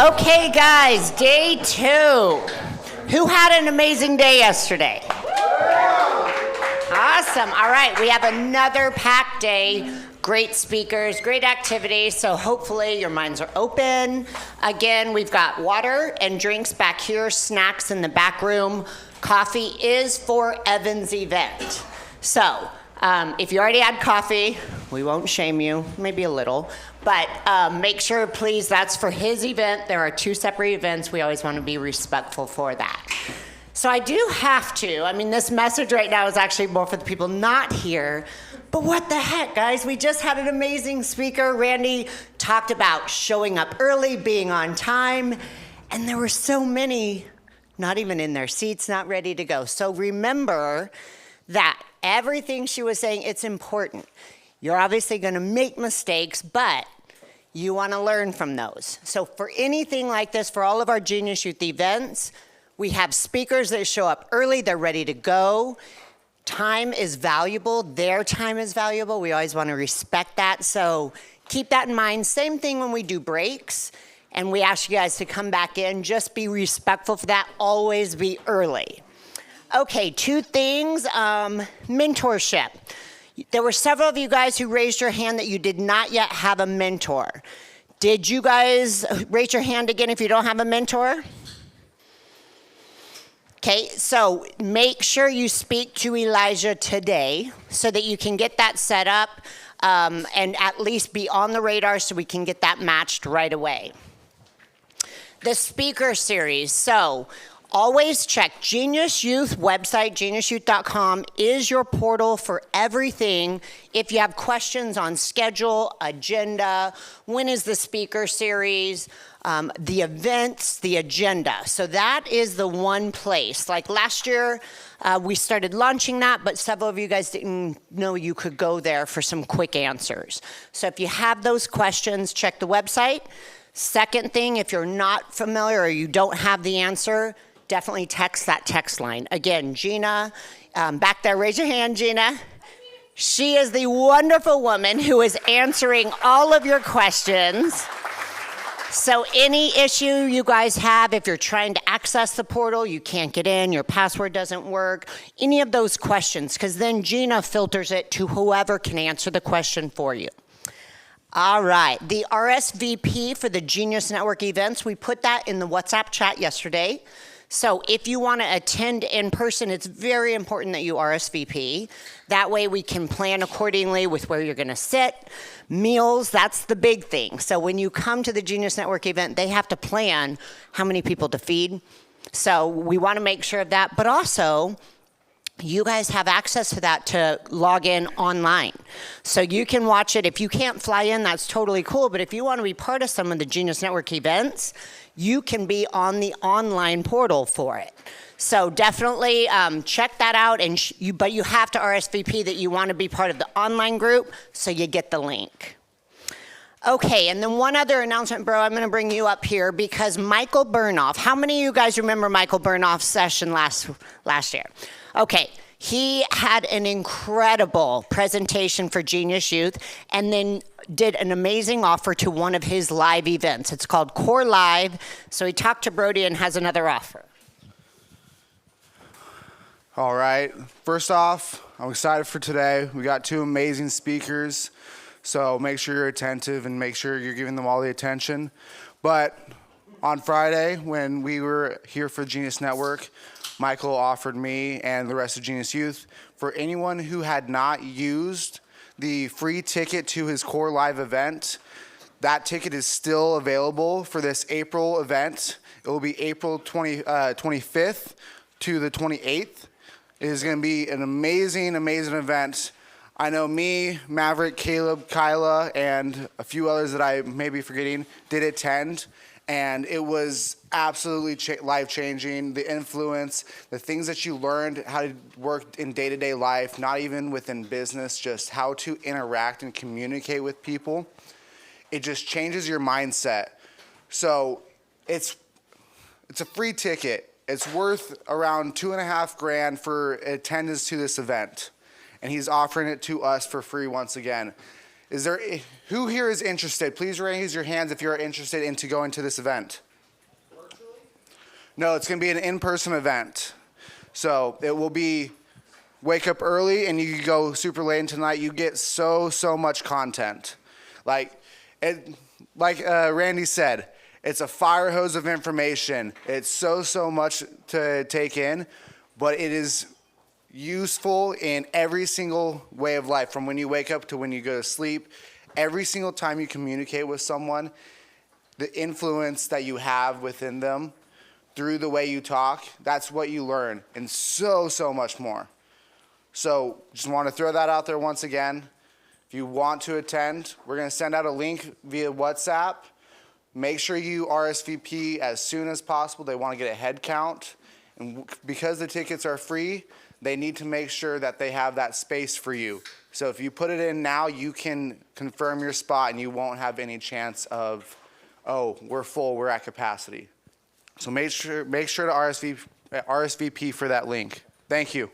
Okay, guys, day 2. Who had an amazing day yesterday? Awesome. All right, we have another packed day. Great speakers, great activities, so hopefully your minds are open. Again, we've got water and drinks back here, snacks in the back room. Coffee is for Evan's event. So, if you already had coffee, we won't shame you, maybe a little, but make sure, please, that's for his event. There are 2 separate events. We always want to be respectful for that. So I do have to, this message right now is actually more for the people not here, but what the heck, guys? We just had an amazing speaker. Randy talked about showing up early, being on time, and there were so many not even in their seats, not ready to go. So remember that everything she was saying, it's important. You're obviously going to make mistakes, but you want to learn from those. So for anything like this, for all of our Genius Youth events, we have speakers that show up early, they're ready to go. Time is valuable, their time is valuable. We always want to respect that, so keep that in mind. Same thing when we do breaks, and we ask you guys to come back in, just be respectful for that, always be early. Okay, 2 things, mentorship. There were several of you guys who raised your hand that you did not yet have a mentor. Did you guys raise your hand again if you don't have a mentor? Okay, so make sure you speak to Elijah today so that you can get that set up and at least be on the radar so we can get that matched right away. The speaker series, so always check Genius Youth website, geniusyouth.com is your portal for everything. If you have questions on schedule, agenda, when is the speaker series, the events, the agenda. So that is the one place. Like last year, we started launching that, but several of you guys didn't know you could go there for some quick answers. So if you have those questions, check the website. Second thing, if you're not familiar or you don't have the answer, definitely text that text line. Again, Gina, back there, raise your hand, Gina. She is the wonderful woman who is answering all of your questions. So any issue you guys have, if you're trying to access the portal, you can't get in, your password doesn't work, any of those questions, because then Gina filters it to whoever can answer the question for you. All right, the RSVP for the Genius Network events, we put that in the WhatsApp chat yesterday. So if you want to attend in person, it's very important that you RSVP. That way we can plan accordingly with where you're going to sit. Meals, that's the big thing. So when you come to the Genius Network event, they have to plan how many people to feed. So we want to make sure of that. But also, you guys have access to that to log in online. So you can watch it. If you can't fly in, that's totally cool. But if you want to be part of some of the Genius Network events, you can be on the online portal for it. So definitely check that out. But you have to RSVP that you want to be part of the online group so you get the link. Okay, and then one other announcement, bro, I'm going to bring you up here because Michael Burnoff, how many of you guys remember Michael Burnoff's session last year? Okay, he had an incredible presentation for Genius Youth and then did an amazing offer to one of his live events. It's called Core Live. So he talked to Brody and has another offer. All right, first off, I'm excited for today. We got 2 amazing speakers. So make sure you're attentive and make sure you're giving them all the attention. But on Friday, when we were here for Genius Network, Michael offered me and the rest of Genius Youth, for anyone who had not used the free ticket to his Core Live event, that ticket is still available for this April event. It will be April 25th to the 28th. It is going to be an amazing, amazing event. I know me, Maverick, Caleb, Kyla, and a few others that I may be forgetting did attend, and it was absolutely life-changing. The influence, the things that you learned, how to work in day-to-day life, not even within business, just how to interact and communicate with people. It just changes your mindset. So it's a free ticket. It's worth around $2,500 for attendance to this event. And he's offering it to us for free once again. Who here is interested? Please raise your hands if you're interested into going to this event. No, it's going to be an in-person event. So it will be wake up early and you go super late into the night. You get so much content. Like Randy said, it's a fire hose of information. It's so much to take in, but it is useful in every single way of life, from when you wake up to when you go to sleep. Every single time you communicate with someone, the influence that you have within them through the way you talk, that's what you learn, and so much more. So just want to throw that out there once again. If you want to attend, we're going to send out a link via WhatsApp. Make sure you RSVP as soon as possible. They want to get a head count. And because the tickets are free, they need to make sure that they have that space for you. So if you put it in now, you can confirm your spot and you won't have any chance of, oh, we're full, we're at capacity. So make sure to RSVP for that link. Thank you.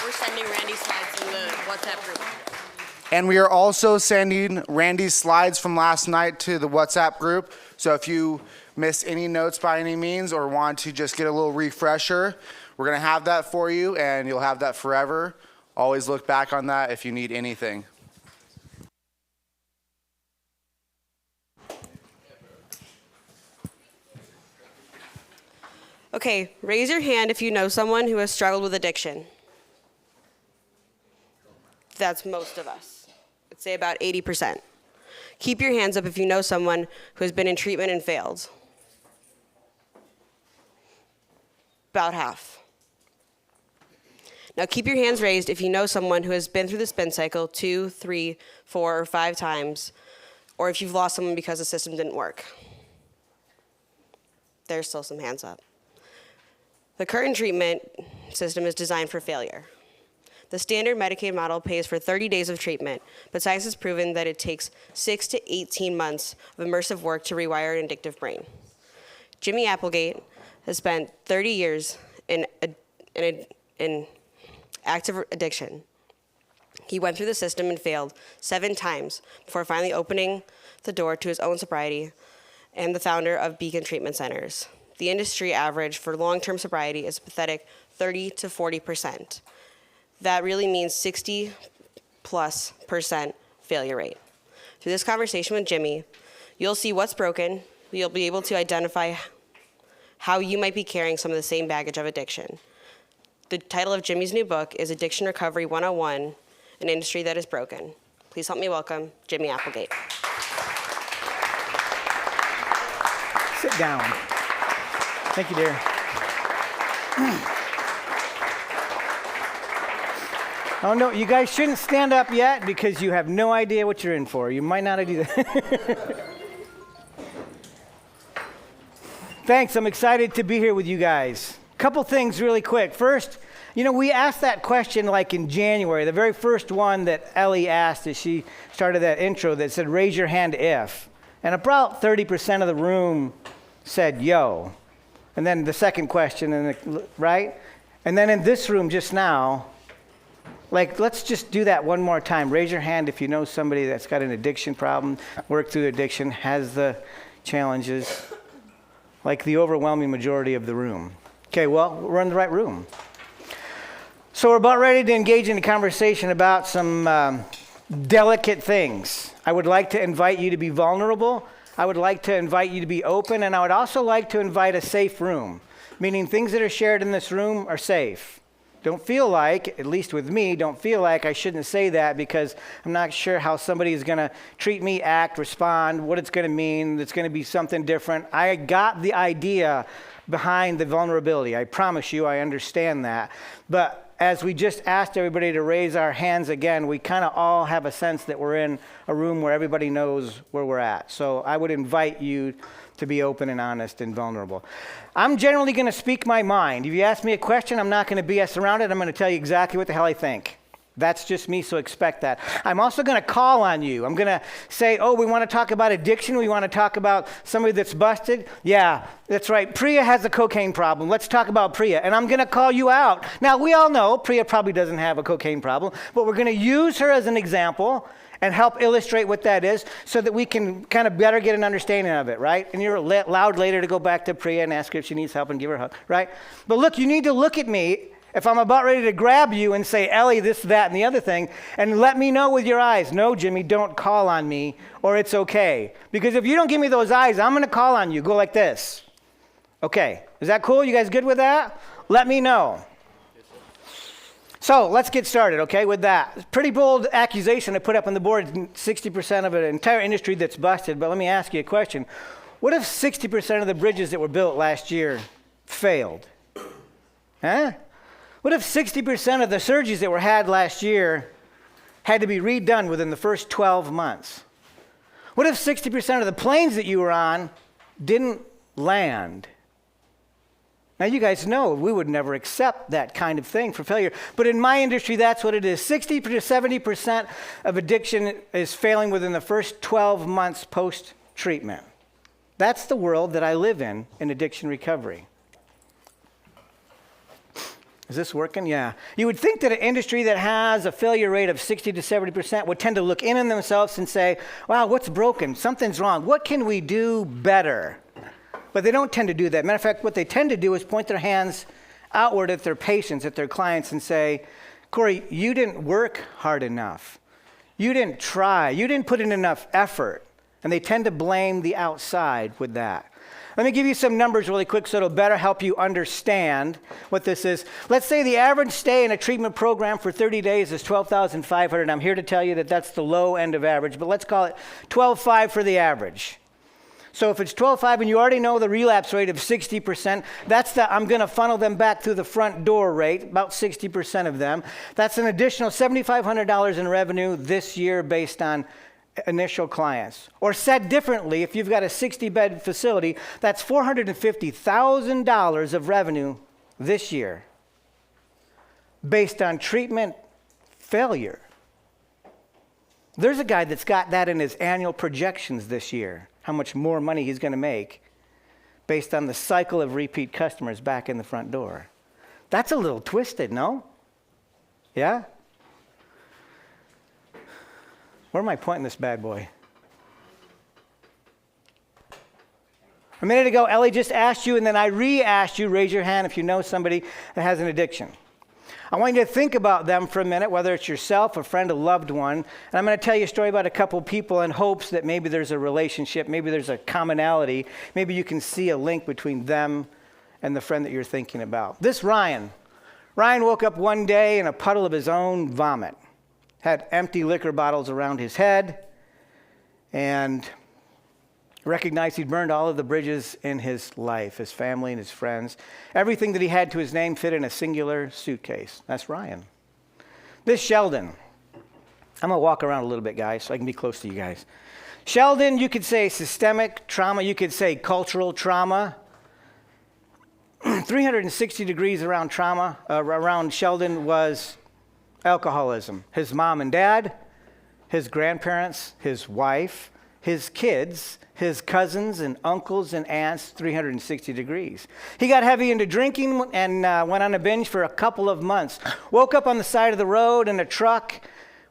We're sending Randy's slides in the WhatsApp group. And we are also sending Randy's slides from last night to the WhatsApp group. So if you missed any notes by any means or want to just get a little refresher, we're going to have that for you and you'll have that forever. Always look back on that if you need anything. Okay, raise your hand if you know someone who has struggled with addiction. That's most of us. I'd say about 80%. Keep your hands up if you know someone who has been in treatment and failed. About half. Now keep your hands raised if you know someone who has been through the spin cycle 2, 3, 4, or 5 times, or if you've lost someone because the system didn't work. There's still some hands up. The current treatment system is designed for failure. The standard Medicaid model pays for 30 days of treatment, but science has proven that it takes 6 to 18 months of immersive work to rewire an addictive brain. Jimmy Applegate has spent 30 years in active addiction. He went through the system and failed 7 times before finally opening the door to his own sobriety, and the founder of Beacon Treatment Centers. The industry average for long-term sobriety is a pathetic 30 to 40%. That really means 60+% failure rate. Through this conversation with Jimmy, you'll see what's broken. You'll be able to identify how you might be carrying some of the same baggage of addiction. The title of Jimmy's new book is Addiction Recovery 101, An Industry That Is Broken. Please help me welcome Jimmy Applegate. Sit down. Thank you, dear. Oh, no, you guys shouldn't stand up yet because you have no idea what you're in for. You might not do that. Thanks, I'm excited to be here with you guys. Couple things really quick. First, we asked that question like in January, the very first one that Ellie asked as she started that intro that said, raise your hand if. And about 30% of the room said, yo. And then the second question, right? And then in this room just now, let's just do that one more time. Raise your hand if you know somebody that's got an addiction problem, worked through addiction, has the challenges, like the overwhelming majority of the room. Okay, well, we're in the right room. So we're about ready to engage in a conversation about some delicate things. I would like to invite you to be vulnerable. I would like to invite you to be open, and I would also like to invite a safe room, meaning things that are shared in this room are safe. Don't feel like, at least with me, don't feel like I shouldn't say that because I'm not sure how somebody is going to treat me, act, respond, what it's going to mean. It's going to be something different. I got the idea behind the vulnerability. I promise you, I understand that. But as we just asked everybody to raise our hands again, we kind of all have a sense that we're in a room where everybody knows where we're at. So I would invite you to be open and honest and vulnerable. I'm generally going to speak my mind. If you ask me a question, I'm not going to BS around it. I'm going to tell you exactly what the hell I think. That's just me, so expect that. I'm also going to call on you. I'm going to say, oh, we want to talk about addiction. We want to talk about somebody that's busted. Yeah, that's right. Priya has a cocaine problem. Let's talk about Priya. And I'm going to call you out. Now, we all know Priya probably doesn't have a cocaine problem, but we're going to use her as an example, and help illustrate what that is so that we can kind of better get an understanding of it, right? And you're allowed later to go back to Priya and ask her if she needs help and give her a hug, right? But look, you need to look at me if I'm about ready to grab you and say, Ellie, this, that, and the other thing, and let me know with your eyes. No, Jimmy, don't call on me, or it's okay. Because if you don't give me those eyes, I'm going to call on you. Go like this. Okay, is that cool? You guys good with that? Let me know. So let's get started, okay, with that. Pretty bold accusation I put up on the board, 60% of an entire industry that's busted. But let me ask you a question. What if 60% of the bridges that were built last year failed? Huh? What if 60% of the surgeries that were had last year had to be redone within the first 12 months? What if 60% of the planes that you were on didn't land? Now, you guys know we would never accept that kind of thing for failure. But in my industry, that's what it is. 60 to 70% of addiction is failing within the first 12 months post-treatment. That's the world that I live in addiction recovery. Is this working? Yeah. You would think that an industry that has a failure rate of 60 to 70% would tend to look in on themselves and say, wow, what's broken? Something's wrong. What can we do better? But they don't tend to do that. Matter of fact, what they tend to do is point their hands outward at their patients, at their clients, and say, Corey, you didn't work hard enough. You didn't try. You didn't put in enough effort. And they tend to blame the outside with that. Let me give you some numbers really quick so it'll better help you understand what this is. Let's say the average stay in a treatment program for 30 days is $12,500. I'm here to tell you that that's the low end of average, but let's call it $12,500 for the average. So if it's $12,500 and you already know the relapse rate of 60%, that's the I'm going to funnel them back through the front door rate, about 60% of them. That's an additional $7,500 in revenue this year based on initial clients. Or said differently, if you've got a 60-bed facility, that's $450,000 of revenue this year based on treatment failure. There's a guy that's got that in his annual projections this year, how much more money he's going to make based on the cycle of repeat customers back in the front door. That's a little twisted, no? Yeah? Where am I pointing this bad boy? A minute ago, Ellie just asked you, and then I re-asked you, raise your hand if you know somebody that has an addiction. I want you to think about them for a minute, whether it's yourself, a friend, a loved one. And I'm going to tell you a story about a couple people in hopes that maybe there's a relationship, maybe there's a commonality, maybe you can see a link between them and the friend that you're thinking about. This Ryan woke up one day in a puddle of his own vomit, had empty liquor bottles around his head, and recognized he'd burned all of the bridges in his life, his family and his friends. Everything that he had to his name fit in a singular suitcase. That's Ryan. This Sheldon. I'm going to walk around a little bit, guys, so I can be close to you guys. Sheldon, you could say systemic trauma. You could say cultural trauma. 360 degrees around trauma, around Sheldon was alcoholism. His mom and dad, his grandparents, his wife, his kids, his cousins and uncles and aunts, 360 degrees. He got heavy into drinking and went on a binge for a couple of months. Woke up on the side of the road in a truck,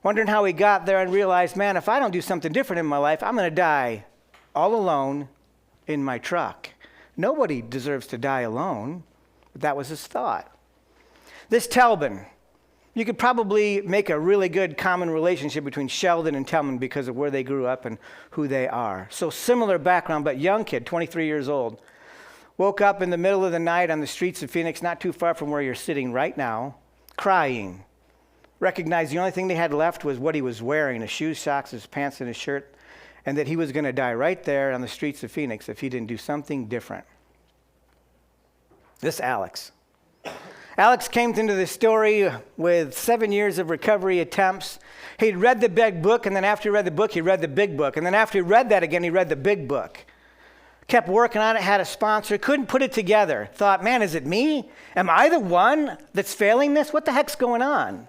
wondering how he got there, and realized, man, if I don't do something different in my life, I'm going to die all alone in my truck. Nobody deserves to die alone, but that was his thought. This Telbin. You could probably make a really good common relationship between Sheldon and Telman because of where they grew up and who they are. So similar background, but young kid, 23 years old. Woke up in the middle of the night on the streets of Phoenix, not too far from where you're sitting right now, crying. Recognized the only thing they had left was what he was wearing, his shoes, socks, his pants, and his shirt, and that he was going to die right there on the streets of Phoenix if he didn't do something different. This Alex. Alex came into the story with 7 years of recovery attempts. He'd read the big book, and then after he read the book, he read the big book. And then after he read that again, he read the big book. Kept working on it, had a sponsor, couldn't put it together. Thought, man, is it me? Am I the one that's failing this? What the heck's going on?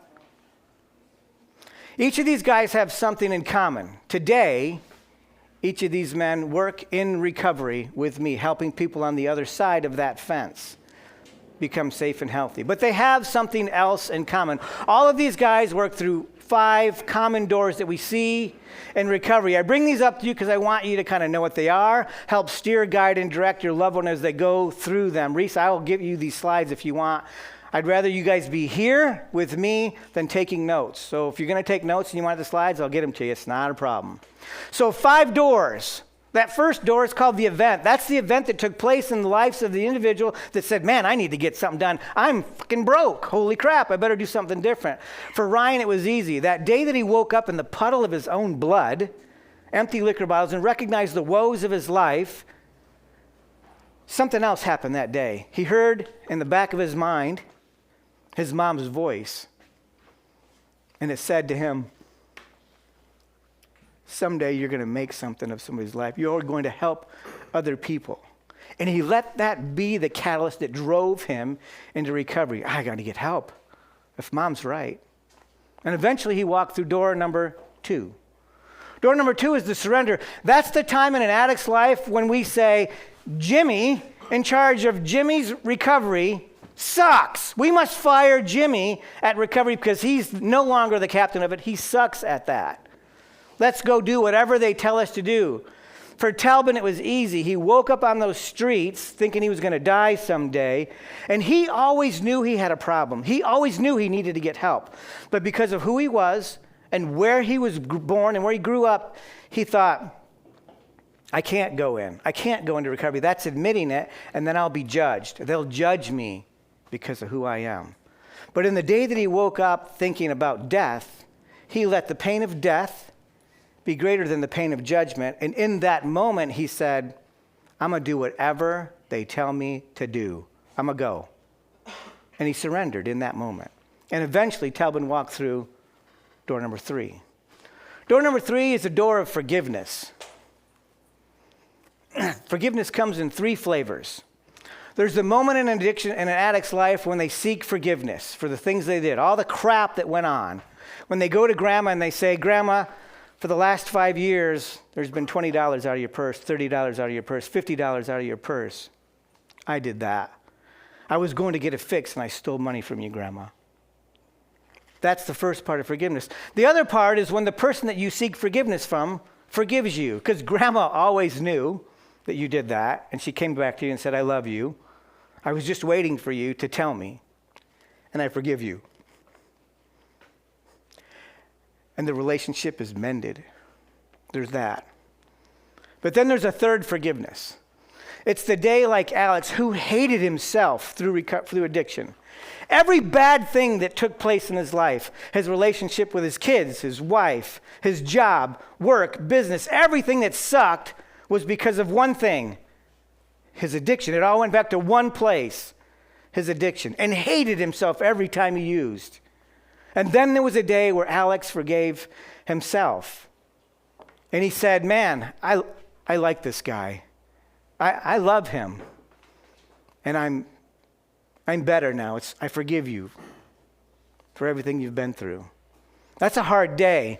Each of these guys have something in common. Today, each of these men work in recovery with me, helping people on the other side of that fence become safe and healthy. But they have something else in common. All of these guys work through 5 common doors that we see in recovery. I bring these up to you because I want you to kind of know what they are, help steer, guide, and direct your loved one as they go through them. Reese, I will give you these slides if you want. I'd rather you guys be here with me than taking notes. So if you're going to take notes and you want the slides, I'll get them to you. It's not a problem. So 5 doors. That first door is called the event. That's the event that took place in the lives of the individual that said, man, I need to get something done. I'm fucking broke. Holy crap, I better do something different. For Ryan, it was easy. That day that he woke up in the puddle of his own blood, empty liquor bottles, and recognized the woes of his life, something else happened that day. He heard in the back of his mind his mom's voice, and it said to him, someday you're going to make something of somebody's life. You're going to help other people. And he let that be the catalyst that drove him into recovery. I got to get help if mom's right. And eventually he walked through door number 2. Door number 2 is the surrender. That's the time in an addict's life when we say, Jimmy, in charge of Jimmy's recovery, sucks. We must fire Jimmy at recovery because he's no longer the captain of it. He sucks at that. Let's go do whatever they tell us to do. For Talbin, it was easy. He woke up on those streets thinking he was going to die someday, and he always knew he had a problem. He always knew he needed to get help. But because of who he was and where he was born and where he grew up, he thought, I can't go in. I can't go into recovery. That's admitting it, and then I'll be judged. They'll judge me because of who I am. But in the day that he woke up thinking about death, he let the pain of death be greater than the pain of judgment. And in that moment, he said, I'm going to do whatever they tell me to do. I'm going to go. And he surrendered in that moment. And eventually, Talbin walked through door number 3. Door number 3 is the door of forgiveness. Forgiveness comes in 3 flavors. There's the moment in an addiction in an addict's life when they seek forgiveness for the things they did, all the crap that went on. When they go to grandma and they say, Grandma, for the last 5 years, there's been $20 out of your purse, $30 out of your purse, $50 out of your purse. I did that. I was going to get it fixed and I stole money from you, Grandma. That's the first part of forgiveness. The other part is when the person that you seek forgiveness from forgives you, because Grandma always knew that you did that, and she came back to you and said, I love you. I was just waiting for you to tell me, and I forgive you. And the relationship is mended. There's that. But then there's a third forgiveness. It's the day like Alex, who hated himself through addiction. Every bad thing that took place in his life, his relationship with his kids, his wife, his job, work, business, everything that sucked was because of one thing, his addiction. It all went back to one place, his addiction, and hated himself every time he used. And then there was a day where Alex forgave himself. And he said, man, I like this guy. I love him. And I'm better now. I forgive you for everything you've been through. That's a hard day.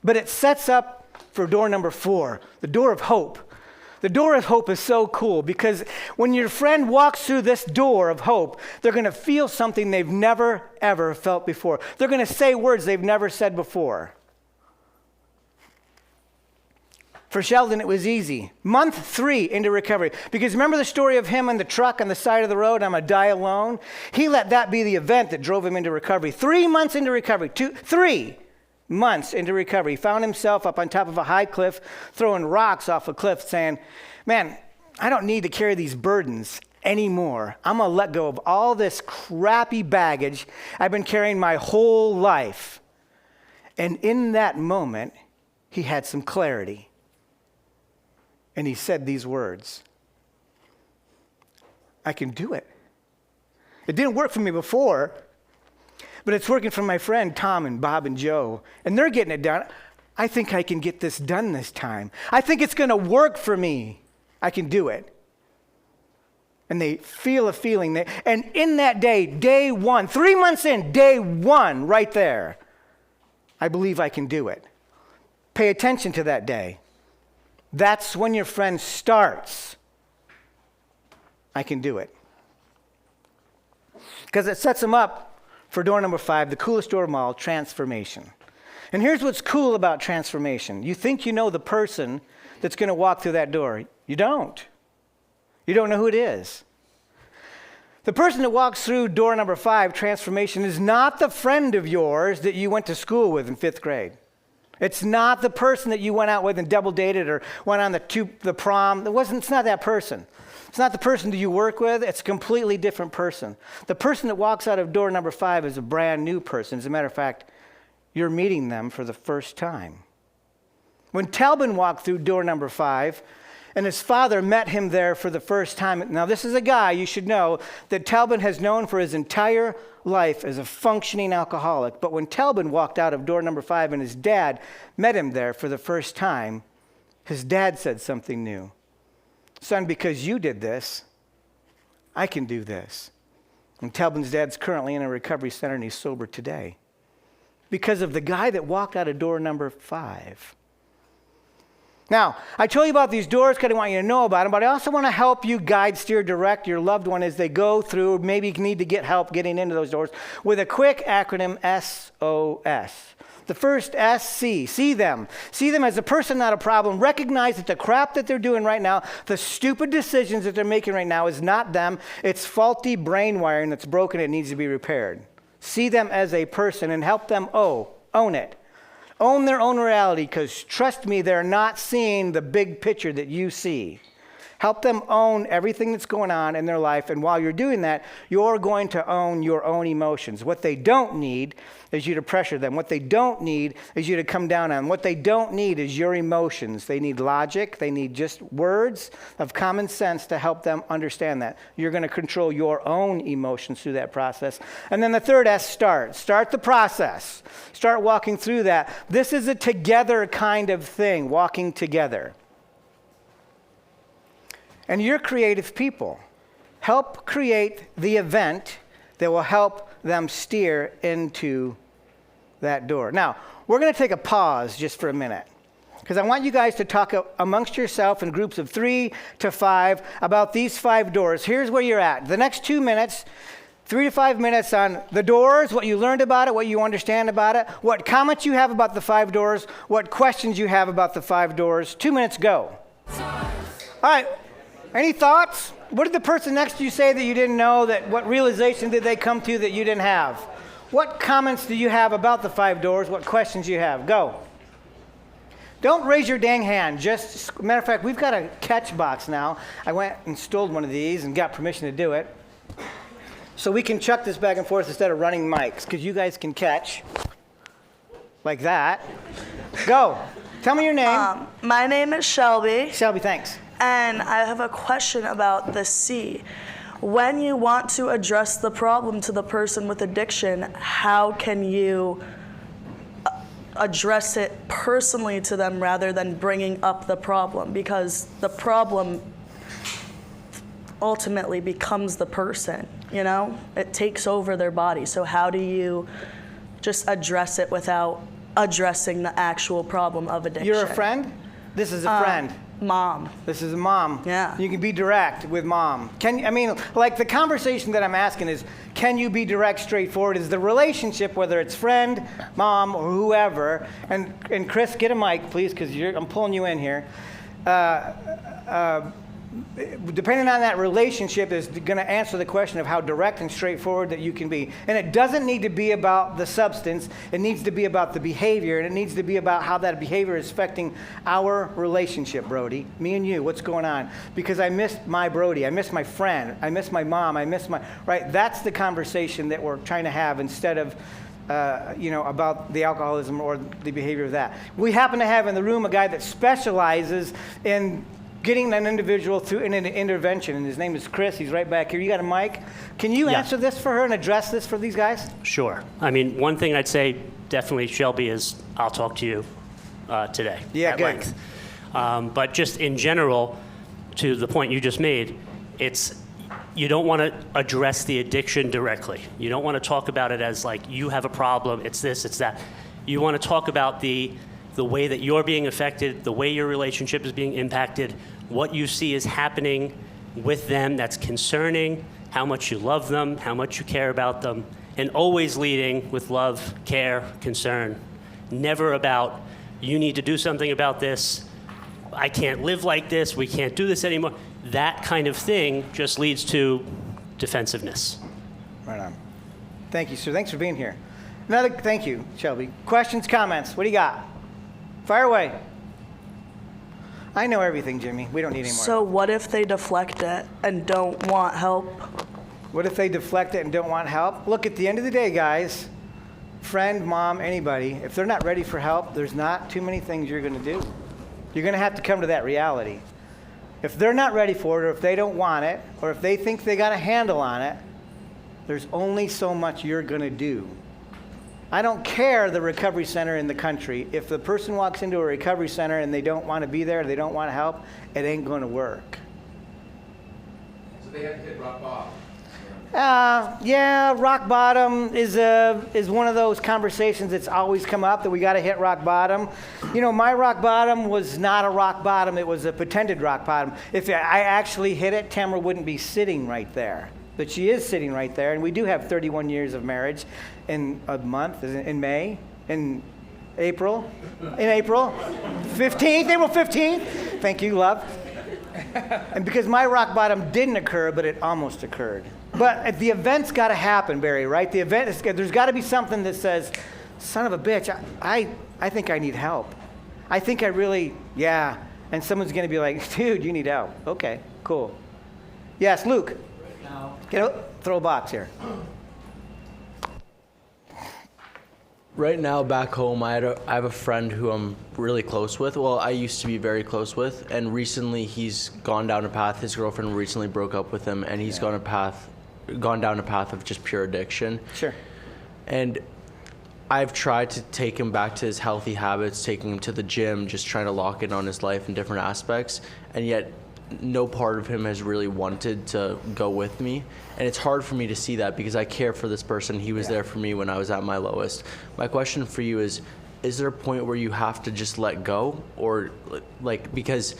But it sets up for door number 4, the door of hope. The door of hope is so cool because when your friend walks through this door of hope, they're going to feel something they've never, ever felt before. They're going to say words they've never said before. For Sheldon, it was easy. Month 3 into recovery. Because remember the story of him in the truck on the side of the road, I'm going to die alone? He let that be the event that drove him into recovery. 3 months into recovery. 3 months into recovery. He found himself up on top of a high cliff, throwing rocks off a cliff, saying, man, I don't need to carry these burdens anymore. I'm going to let go of all this crappy baggage I've been carrying my whole life. And in that moment, he had some clarity. And he said these words, I can do it. It didn't work for me before, but it's working for my friend Tom and Bob and Joe, and they're getting it done. I think I can get this done this time. I think it's going to work for me. I can do it. And they feel a feeling. And in that day, day 1, 3 months in, day 1, right there, I believe I can do it. Pay attention to that day. That's when your friend starts. I can do it. Because it sets them up for door number 5, the coolest door of them all, transformation. And here's what's cool about transformation. You think you know the person that's going to walk through that door. You don't. You don't know who it is. The person that walks through door number 5, transformation, is not the friend of yours that you went to school with in 5th grade. It's not the person that you went out with and double dated or went on the prom. It's not that person. It's not the person that you work with. It's a completely different person. The person that walks out of door number 5 is a brand new person. As a matter of fact, you're meeting them for the first time. When Talbin walked through door number 5, and his father met him there for the first time. Now, this is a guy, you should know, that Talbin has known for his entire life as a functioning alcoholic. But when Talbin walked out of door number 5 and his dad met him there for the first time, his dad said something new. Son, because you did this, I can do this. And Talbin's dad's currently in a recovery center and he's sober today. Because of the guy that walked out of door number 5. Now, I told you about these doors because I want you to know about them, but I also want to help you guide, steer, direct your loved one as they go through, maybe you need to get help getting into those doors, with a quick acronym, SOS. The first S, see. See them. See them as a person, not a problem. Recognize that the crap that they're doing right now, the stupid decisions that they're making right now is not them. It's faulty brain wiring that's broken. It needs to be repaired. See them as a person and help them own it. Own their own reality, because trust me, they're not seeing the big picture that you see. Help them own everything that's going on in their life, and while you're doing that, you're going to own your own emotions. What they don't need is you to pressure them. What they don't need is you to come down on them. What they don't need is your emotions. They need logic. They need just words of common sense to help them understand that. You're going to control your own emotions through that process. And then the third S, start. Start the process. Start walking through that. This is a together kind of thing, walking together. And you're creative people. Help create the event that will help them steer into that door. Now, we're going to take a pause just for a minute, because I want you guys to talk amongst yourself in groups of 3 to 5 about these 5 doors. Here's where you're at. The next 2 minutes, 3 to 5 minutes on the doors, what you learned about it, what you understand about it, what comments you have about the 5 doors, what questions you have about the 5 doors. 2 minutes, go. All right. Any thoughts? What did the person next to you say that you didn't know? What realization did they come to that you didn't have? What comments do you have about the 5 doors? What questions you have? Go. Don't raise your dang hand. Matter of fact, we've got a catch box now. I went and stole one of these and got permission to do it. So we can chuck this back and forth instead of running mics, because you guys can catch like that. Go. Tell me your name. My name is Shelby. Shelby, thanks. And I have a question about the C. When you want to address the problem to the person with addiction, how can you address it personally to them rather than bringing up the problem? Because the problem ultimately becomes the person, you know? It takes over their body. So how do you just address it without addressing the actual problem of addiction? You're a friend? This is a friend. Mom. This is a mom. Yeah. You can be direct with mom. The conversation that I'm asking is, can you be direct, straightforward? Is the relationship, whether it's friend, mom, or whoever, and Chris, get a mic, please, because I'm pulling you in here. Depending on that relationship is going to answer the question of how direct and straightforward that you can be. And it doesn't need to be about the substance. It needs to be about the behavior, and it needs to be about how that behavior is affecting our relationship, Brody. Me and you, what's going on? Because I miss my Brody. I miss my friend. I miss my mom. Right? That's the conversation that we're trying to have instead of about the alcoholism or the behavior of that. We happen to have in the room a guy that specializes in getting an individual through an intervention, and his name is Chris. He's right back here. You got a mic? Can you answer this for her and address this for these guys? Sure. One thing I'd say definitely, Shelby, is I'll talk to you today at length. But just in general, to the point you just made, you don't want to address the addiction directly. You don't want to talk about it as like you have a problem, it's this, it's that. You want to talk about the way that you're being affected, the way your relationship is being impacted, what you see is happening with them that's concerning, how much you love them, how much you care about them, and always leading with love, care, concern. Never about, you need to do something about this, I can't live like this, we can't do this anymore. That kind of thing just leads to defensiveness. Right on. Thank you, sir. Thanks for being here. Thank you, Shelby. Questions, comments? What do you got? Fire away. I know everything, Jimmy. We don't need any more. So what if they deflect it and don't want help? What if they deflect it and don't want help? Look, at the end of the day, guys, friend, mom, anybody, if they're not ready for help, there's not too many things you're going to do. You're going to have to come to that reality. If they're not ready for it, or if they don't want it, or if they think they got a handle on it, there's only so much you're going to do. I don't care the recovery center in the country. If the person walks into a recovery center and they don't want to be there, they don't want to help, it ain't going to work. So they have to hit rock bottom. Yeah, rock bottom is one of those conversations that's always come up, that we got to hit rock bottom. You know, my rock bottom was not a rock bottom. It was a pretended rock bottom. If I actually hit it, Tamara wouldn't be sitting right there. But she is sitting right there, and we do have 31 years of marriage in a month, in May, in April 15th, April 15th. Thank you, love. And because my rock bottom didn't occur, but it almost occurred. But the event's got to happen, Barry, right? The event is, there's got to be something that says, son of a bitch, I think I need help. I think I really, yeah. And someone's going to be like, dude, you need help. Okay, cool. Yes, Luke. Throw a box here. Right now, back home, I have a friend who I'm really close with. Well, I used to be very close with, and recently he's gone down a path. His girlfriend recently broke up with him, and he's gone down a path of just pure addiction. Sure. And I've tried to take him back to his healthy habits, taking him to the gym, just trying to lock in on his life in different aspects, and yet no part of him has really wanted to go with me. And it's hard for me to see that because I care for this person. He was there for me when I was at my lowest. My question for you is there a point where you have to just let go? Or like, because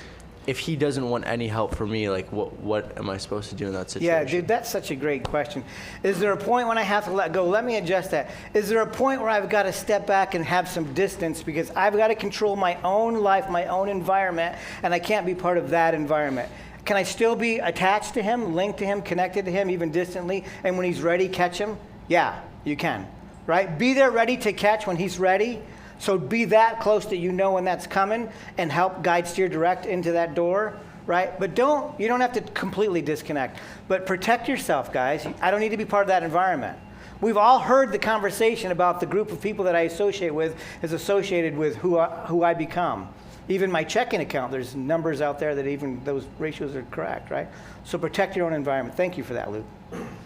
if he doesn't want any help from me, like what am I supposed to do in that situation? Yeah, dude, that's such a great question. Is there a point when I have to let go? Let me adjust that. Is there a point where I've got to step back and have some distance because I've got to control my own life, my own environment, and I can't be part of that environment? Can I still be attached to him, linked to him, connected to him, even distantly, and when he's ready, catch him? Yeah, you can, right? Be there ready to catch when he's ready. So be that close that you know when that's coming and help guide, steer, direct into that door, right? But you don't have to completely disconnect. But protect yourself, guys. I don't need to be part of that environment. We've all heard the conversation about the group of people that I associate with is associated with who I become. Even my checking account, there's numbers out there that even those ratios are correct, right? So protect your own environment. Thank you for that, Luke.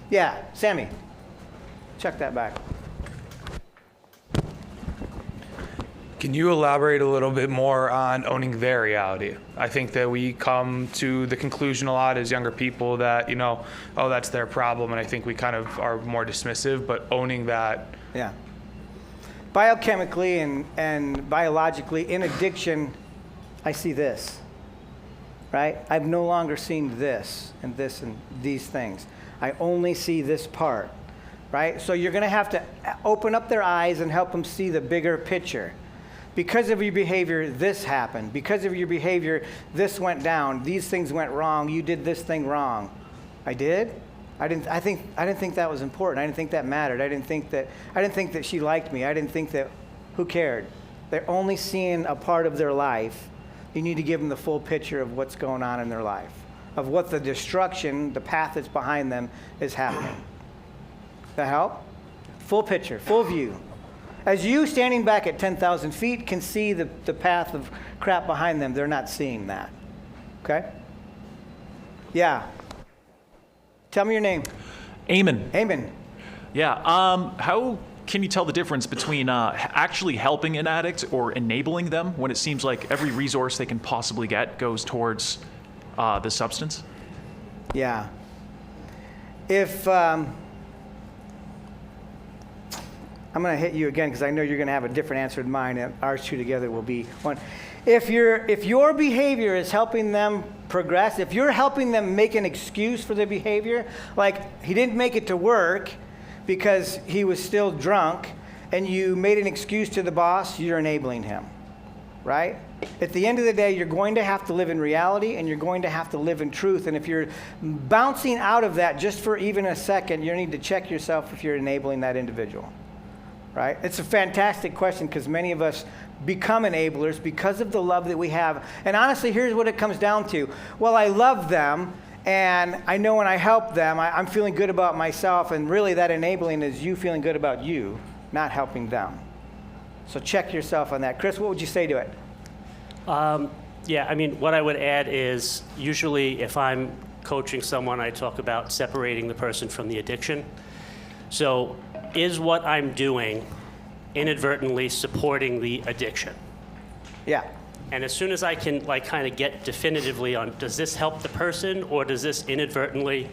Yeah, Sammy, check that back. Can you elaborate a little bit more on owning their reality? I think that we come to the conclusion a lot as younger people that, oh, that's their problem, and I think we kind of are more dismissive, but owning that. Yeah. Biochemically and biologically, in addiction, I see this, right? I've no longer seen this and these things. I only see this part, right? So you're going to have to open up their eyes and help them see the bigger picture. Because of your behavior, this happened. Because of your behavior, this went down. These things went wrong. You did this thing wrong. I did? I didn't think that was important. I didn't think that mattered. I didn't think that she liked me. I didn't think that, who cared? They're only seeing a part of their life. You need to give them the full picture of what's going on in their life, of what the destruction, the path that's behind them is happening. That help? Full picture, full view. As you standing back at 10,000 feet can see the path of crap behind them, they're not seeing that. Okay? Yeah. Tell me your name. Eamon. Eamon. Yeah. How can you tell the difference between actually helping an addict or enabling them when it seems like every resource they can possibly get goes towards the substance? Yeah. If I'm going to hit you again because I know you're going to have a different answer than mine, and ours two together will be one. If your behavior is helping them progress, if you're helping them make an excuse for their behavior, like he didn't make it to work, because he was still drunk and you made an excuse to the boss, you're enabling him, right? At the end of the day, you're going to have to live in reality and you're going to have to live in truth. And if you're bouncing out of that just for even a second, you need to check yourself if you're enabling that individual, right? It's a fantastic question because many of us become enablers because of the love that we have. And honestly, here's what it comes down to. Well, I love them, and I know when I help them, I'm feeling good about myself, and really that enabling is you feeling good about you, not helping them. So check yourself on that. Chris, what would you say to it? Yeah, I mean, what I would add is usually if I'm coaching someone, I talk about separating the person from the addiction. So is what I'm doing inadvertently supporting the addiction? Yeah. And as soon as I can kind of get definitively on, does this help the person or does this inadvertently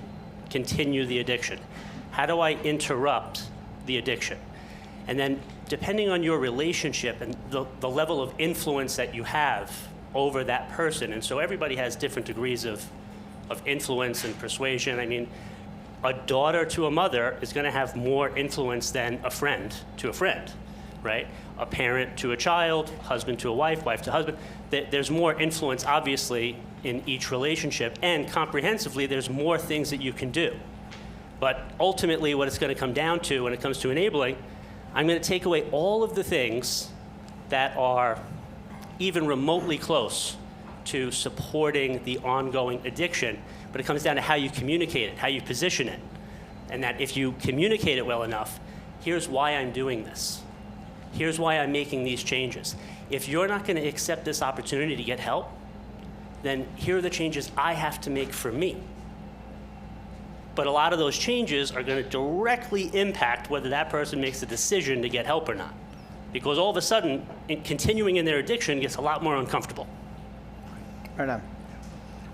continue the addiction? How do I interrupt the addiction? And then depending on your relationship and the level of influence that you have over that person, and so everybody has different degrees of influence and persuasion. I mean, a daughter to a mother is going to have more influence than a friend to a friend, right? A parent to a child, husband to a wife, wife to husband. There's more influence, obviously, in each relationship, and comprehensively, there's more things that you can do. But ultimately, what it's going to come down to when it comes to enabling, I'm going to take away all of the things that are even remotely close to supporting the ongoing addiction, but it comes down to how you communicate it, how you position it. And that if you communicate it well enough, here's why I'm doing this. Here's why I'm making these changes. If you're not going to accept this opportunity to get help, then here are the changes I have to make for me. But a lot of those changes are going to directly impact whether that person makes a decision to get help or not. Because all of a sudden, continuing in their addiction gets a lot more uncomfortable. Right on.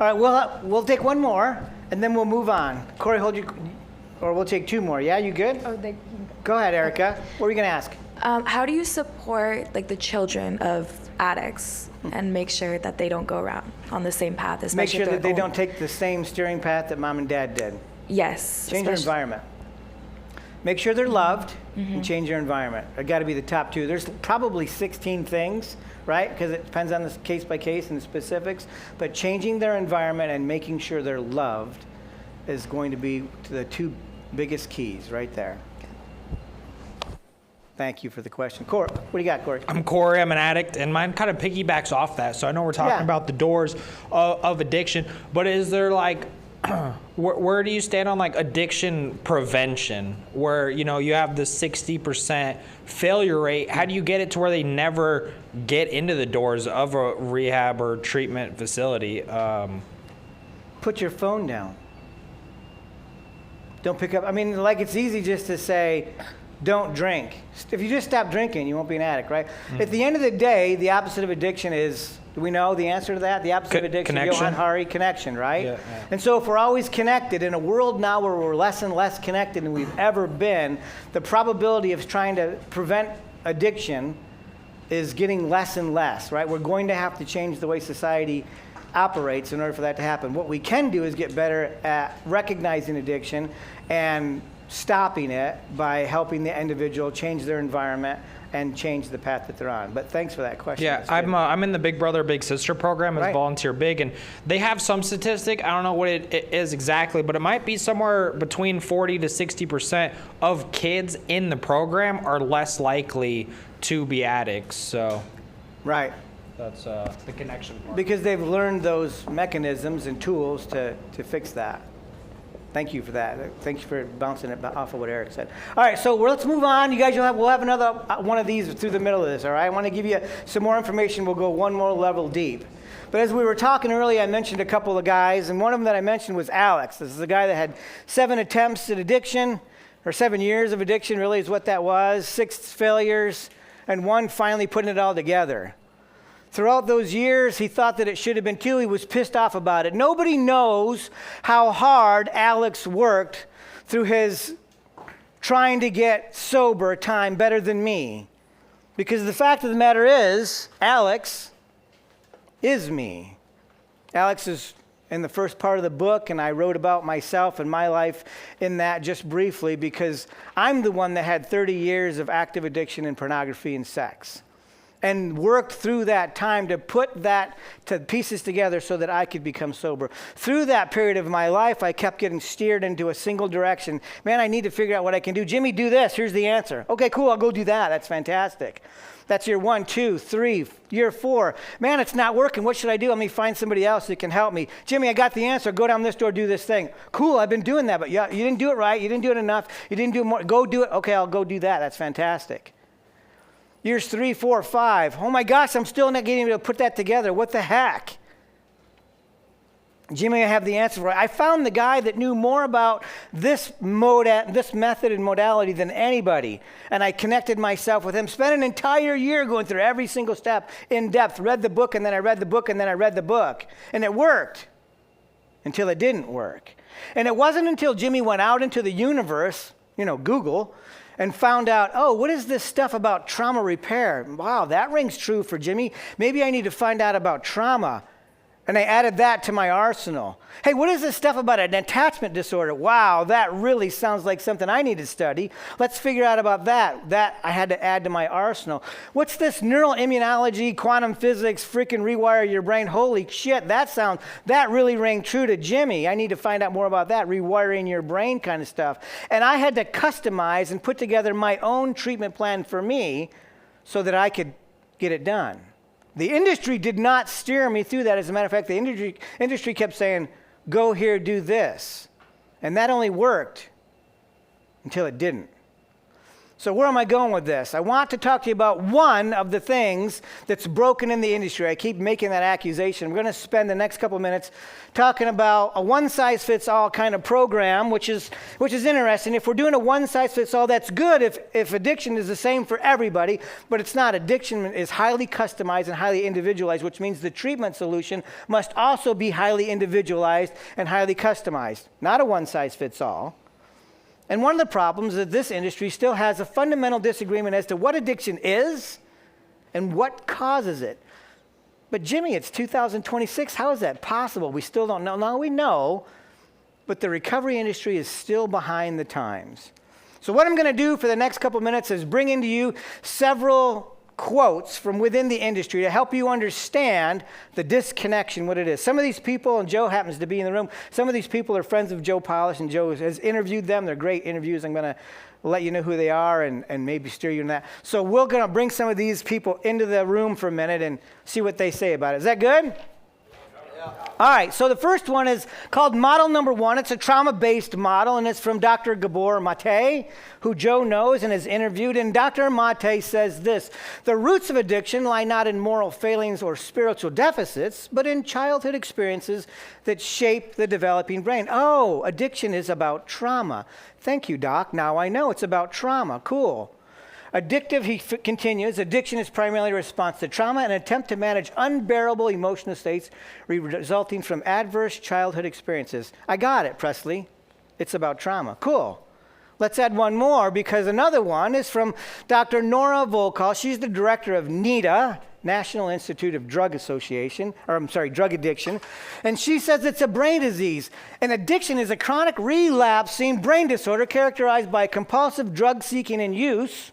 All right, we'll take one more, and then we'll move on. Corey, hold you, or we'll take two more. Yeah, you good? Go ahead, Erica. What were you going to ask? How do you support the children of addicts and make sure that they don't go around on the same path? Make sure that they don't take the same steering path that mom and dad did. Yes. Change their environment. Make sure they're loved and change your environment. It got to be the top two. There's probably 16 things, right? Because it depends on the case by case and the specifics. But changing their environment and making sure they're loved is going to be the two biggest keys right there. Thank you for the question. Corey, what do you got, Corey? I'm Corey. I'm an addict, and mine kind of piggybacks off that. So I know we're talking about the doors of addiction, but is there where do you stand on addiction prevention, where you have the 60% failure rate? How do you get it to where they never get into the doors of a rehab or treatment facility? Put your phone down. Don't pick up. I mean, it's easy just to say, don't drink. If you just stop drinking, you won't be an addict, right? At the end of the day, the opposite of addiction is, do we know the answer to that? The opposite of addiction, connection. Johan Hari, connection, right? Yeah. And so if we're always connected, in a world now where we're less and less connected than we've ever been, the probability of trying to prevent addiction is getting less and less, right? We're going to have to change the way society operates in order for that to happen. What we can do is get better at recognizing addiction and stopping it by helping the individual change their environment and change the path that they're on. But thanks for that question. Yeah, I'm in the Big Brother Big Sister program as Volunteer Big, and they have some statistic. I don't know what it is exactly, but it might be somewhere between 40 to 60% of kids in the program are less likely to be addicts. So, right. That's the connection part. Because they've learned those mechanisms and tools to fix that. Thank you for that. Thank you for bouncing it off of what Eric said. All right, so let's move on. You guys, we'll have another one of these through the middle of this, all right? I want to give you some more information. We'll go one more level deep. But as we were talking earlier, I mentioned a couple of guys, and one of them that I mentioned was Alex. This is a guy that had 7 attempts at addiction, or 7 years of addiction really is what that was, 6 failures, and 1 finally putting it all together. Throughout those years, he thought that it should have been 2. He was pissed off about it. Nobody knows how hard Alex worked through his trying to get sober time better than me. Because the fact of the matter is, Alex is me. Alex is in the first part of the book, and I wrote about myself and my life in that just briefly because I'm the one that had 30 years of active addiction in pornography and sex and worked through that time to put that to pieces together so that I could become sober. Through that period of my life, I kept getting steered into a single direction. Man, I need to figure out what I can do. Jimmy, do this. Here's the answer. Okay, cool. I'll go do that. That's fantastic. That's year 1, 2, 3, year 4. Man, it's not working. What should I do? Let me find somebody else that can help me. Jimmy, I got the answer. Go down this door, do this thing. Cool, I've been doing that, but yeah, you didn't do it right. You didn't do it enough. You didn't do it more. Go do it. Okay, I'll go do that. That's fantastic. Years 3, 4, 5. Oh my gosh, I'm still not getting able to put that together. What the heck? Jimmy, I have the answer for it. I found the guy that knew more about this method and modality than anybody. And I connected myself with him. Spent an entire year going through every single step in depth. Read the book, and then I read the book, and then I read the book. And it worked until it didn't work. And it wasn't until Jimmy went out into the universe, Google, and found out, oh, what is this stuff about trauma repair? Wow, that rings true for Jimmy. Maybe I need to find out about trauma. And I added that to my arsenal. Hey, what is this stuff about an attachment disorder? Wow, that really sounds like something I need to study. Let's figure out about that. That I had to add to my arsenal. What's this neural immunology, quantum physics, freaking rewire your brain? Holy shit, that really rang true to Jimmy. I need to find out more about that, rewiring your brain kind of stuff. And I had to customize and put together my own treatment plan for me so that I could get it done. The industry did not steer me through that. As a matter of fact, the industry kept saying, go here, do this. And that only worked until it didn't. So where am I going with this? I want to talk to you about one of the things that's broken in the industry. I keep making that accusation. We're going to spend the next couple of minutes talking about a one-size-fits-all kind of program, which is interesting. If we're doing a one-size-fits-all, that's good if addiction is the same for everybody, but it's not. Addiction is highly customized and highly individualized, which means the treatment solution must also be highly individualized and highly customized, not a one-size-fits-all. And one of the problems is that this industry still has a fundamental disagreement as to what addiction is and what causes it. But Jimmy, it's 2026. How is that possible? We still don't know. No, we know, but the recovery industry is still behind the times. So what I'm going to do for the next couple minutes is bring into you several quotes from within the industry to help you understand the disconnection, what it is. Some of these people, and Joe happens to be in the room, some of these people are friends of Joe Polish, and Joe has interviewed them. They're great interviews. I'm going to let you know who they are and maybe steer you in that. So we're going to bring some of these people into the room for a minute and see what they say about it. Is that good? All right, so the first one is called Model Number 1. It's a trauma-based model, and it's from Dr. Gabor Mate, who Joe knows and has interviewed. And Dr. Mate says this: the roots of addiction lie not in moral failings or spiritual deficits, but in childhood experiences that shape the developing brain. Oh, addiction is about trauma. Thank you, Doc. Now I know it's about trauma. Cool. Addictive, he continues, addiction is primarily a response to trauma, an attempt to manage unbearable emotional states resulting from adverse childhood experiences. I got it, Presley. It's about trauma. Cool. Let's add one more, because another one is from Dr. Nora Volkow. She's the director of NIDA, National Institute of Drug Addiction. And she says it's a brain disease. An addiction is a chronic relapsing brain disorder characterized by compulsive drug seeking and use,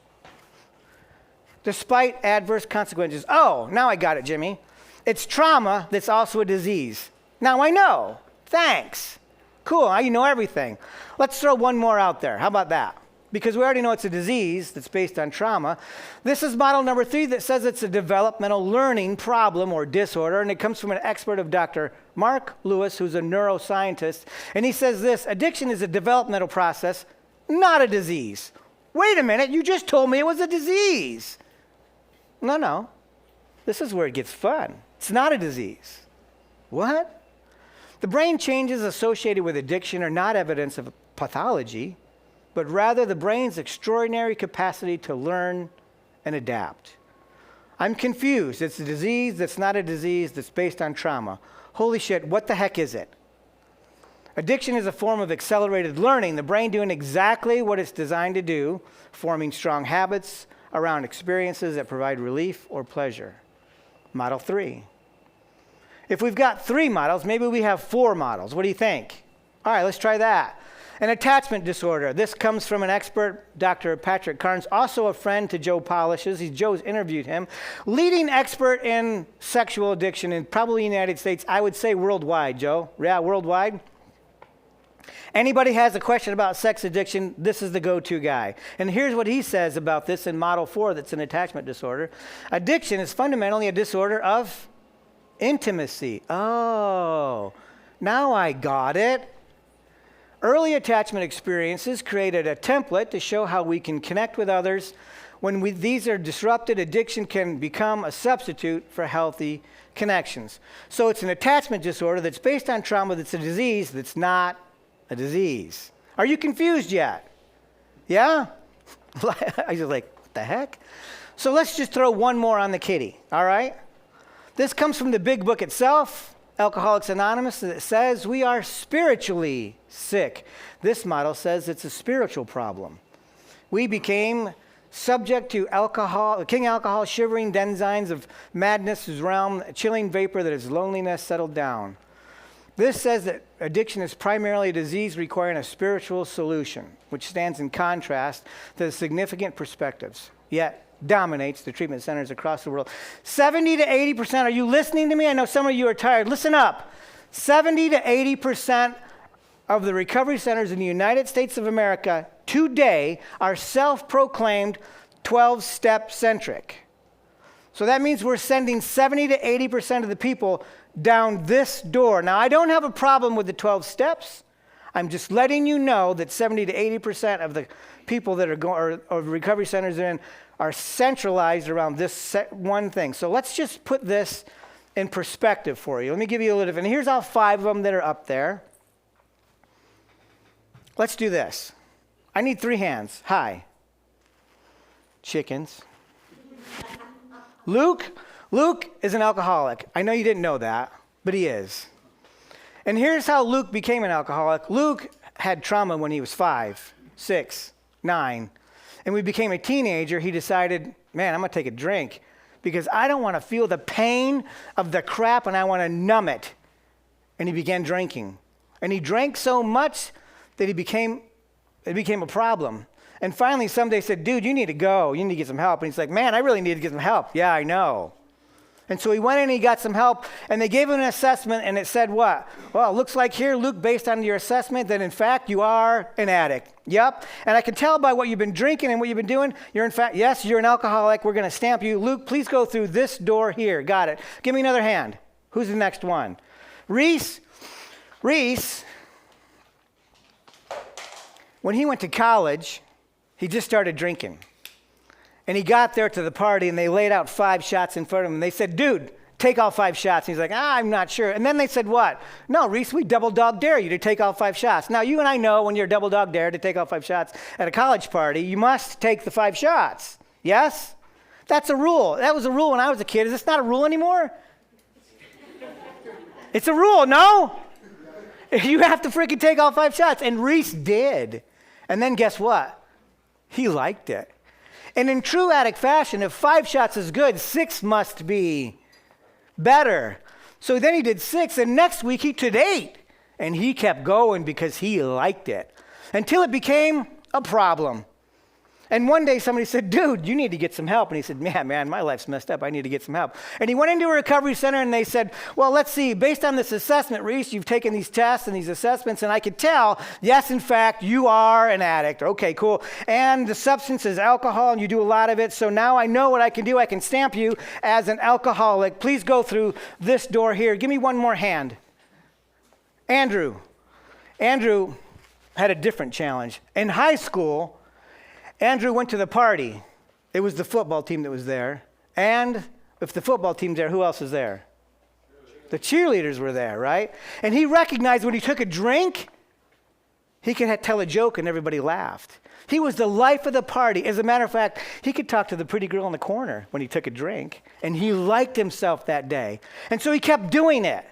despite adverse consequences. Oh, now I got it, Jimmy. It's trauma that's also a disease. Now I know. Thanks. Cool, now you know everything. Let's throw one more out there. How about that? Because we already know it's a disease that's based on trauma. This is model number 3 that says it's a developmental learning problem or disorder, and it comes from an expert of Dr. Mark Lewis, who's a neuroscientist. And he says this: addiction is a developmental process, not a disease. Wait a minute, you just told me it was a disease. No. This is where it gets fun. It's not a disease. What? The brain changes associated with addiction are not evidence of pathology, but rather the brain's extraordinary capacity to learn and adapt. I'm confused. It's a disease that's not a disease that's based on trauma. Holy shit, what the heck is it? Addiction is a form of accelerated learning, the brain doing exactly what it's designed to do, forming strong habits around experiences that provide relief or pleasure. Model 3. If we've got 3 models, maybe we have 4 models. What do you think? All right, let's try that. An attachment disorder. This comes from an expert, Dr. Patrick Carnes, also a friend to Joe Polishes. Joe's interviewed him. Leading expert in sexual addiction in probably the United States, I would say worldwide, Joe. Yeah, worldwide. Anybody has a question about sex addiction, this is the go-to guy. And here's what he says about this in Model 4 that's an attachment disorder. Addiction is fundamentally a disorder of intimacy. Oh, now I got it. Early attachment experiences created a template to show how we can connect with others. When these are disrupted, addiction can become a substitute for healthy connections. So it's an attachment disorder that's based on trauma that's a disease that's not a disease. Are you confused yet? Yeah? I was like, what the heck? So let's just throw one more on the kitty, all right? This comes from the big book itself, Alcoholics Anonymous, that says we are spiritually sick. This model says it's a spiritual problem. We became subject to alcohol, king alcohol, shivering denizens of madness whose realm, a chilling vapor that is loneliness settled down. This says that addiction is primarily a disease requiring a spiritual solution, which stands in contrast to the significant perspectives, yet dominates the treatment centers across the world. 70 to 80%, are you listening to me? I know some of you are tired. Listen up. 70 to 80% of the recovery centers in the United States of America today are self-proclaimed 12-step centric. So that means we're sending 70 to 80% of the people down this door. Now, I don't have a problem with the 12 steps. I'm just letting you know that 70 to 80% of the people that are going, or recovery centers in, are centralized around this one thing. So let's just put this in perspective for you. Let me give you a little bit. And here's all 5 of them that are up there. Let's do this. I need 3 hands. Hi. Chickens. Luke is an alcoholic. I know you didn't know that, but he is. And here's how Luke became an alcoholic. Luke had trauma when he was 5, 6, 9. And when he became a teenager, he decided, man, I'm going to take a drink because I don't want to feel the pain of the crap and I want to numb it. And he began drinking. And he drank so much that it became a problem. And finally, someday said, dude, you need to go. You need to get some help. And he's like, man, I really need to get some help. Yeah, I know. And so he went in and he got some help, and they gave him an assessment, and it said what? Well, it looks like here, Luke, based on your assessment, that in fact you are an addict. Yep. And I can tell by what you've been drinking and what you've been doing, you're in fact, yes, you're an alcoholic. We're going to stamp you. Luke, please go through this door here. Got it. Give me another hand. Who's the next one? Reese, when he went to college, he just started drinking. And he got there to the party, and they laid out 5 shots in front of him. And they said, dude, take all 5 shots. And he's like, I'm not sure. And then they said, what? No, Reese, we double dog dare you to take all 5 shots. Now, you and I know when you're double dog dare to take all 5 shots at a college party, you must take the 5 shots. Yes? That's a rule. That was a rule when I was a kid. Is this not a rule anymore? It's a rule, no? You have to freaking take all 5 shots. And Reese did. And then guess what? He liked it. And in true addict fashion, if 5 shots is good, 6 must be better. So then he did 6, and next week he did 8. And he kept going because he liked it until it became a problem. And one day somebody said, dude, you need to get some help. And he said, man, my life's messed up. I need to get some help. And he went into a recovery center and they said, well, let's see, based on this assessment, Reese, you've taken these tests and these assessments, and I could tell, yes, in fact, you are an addict. Okay, cool. And the substance is alcohol, and you do a lot of it. So now I know what I can do. I can stamp you as an alcoholic. Please go through this door here. Give me one more hand. Andrew had a different challenge. In high school, Andrew went to the party. It was the football team that was there. And if the football team's there, who else is there? The cheerleaders were there, right? And he recognized when he took a drink, he could tell a joke and everybody laughed. He was the life of the party. As a matter of fact, he could talk to the pretty girl in the corner when he took a drink. And he liked himself that day. And so he kept doing it.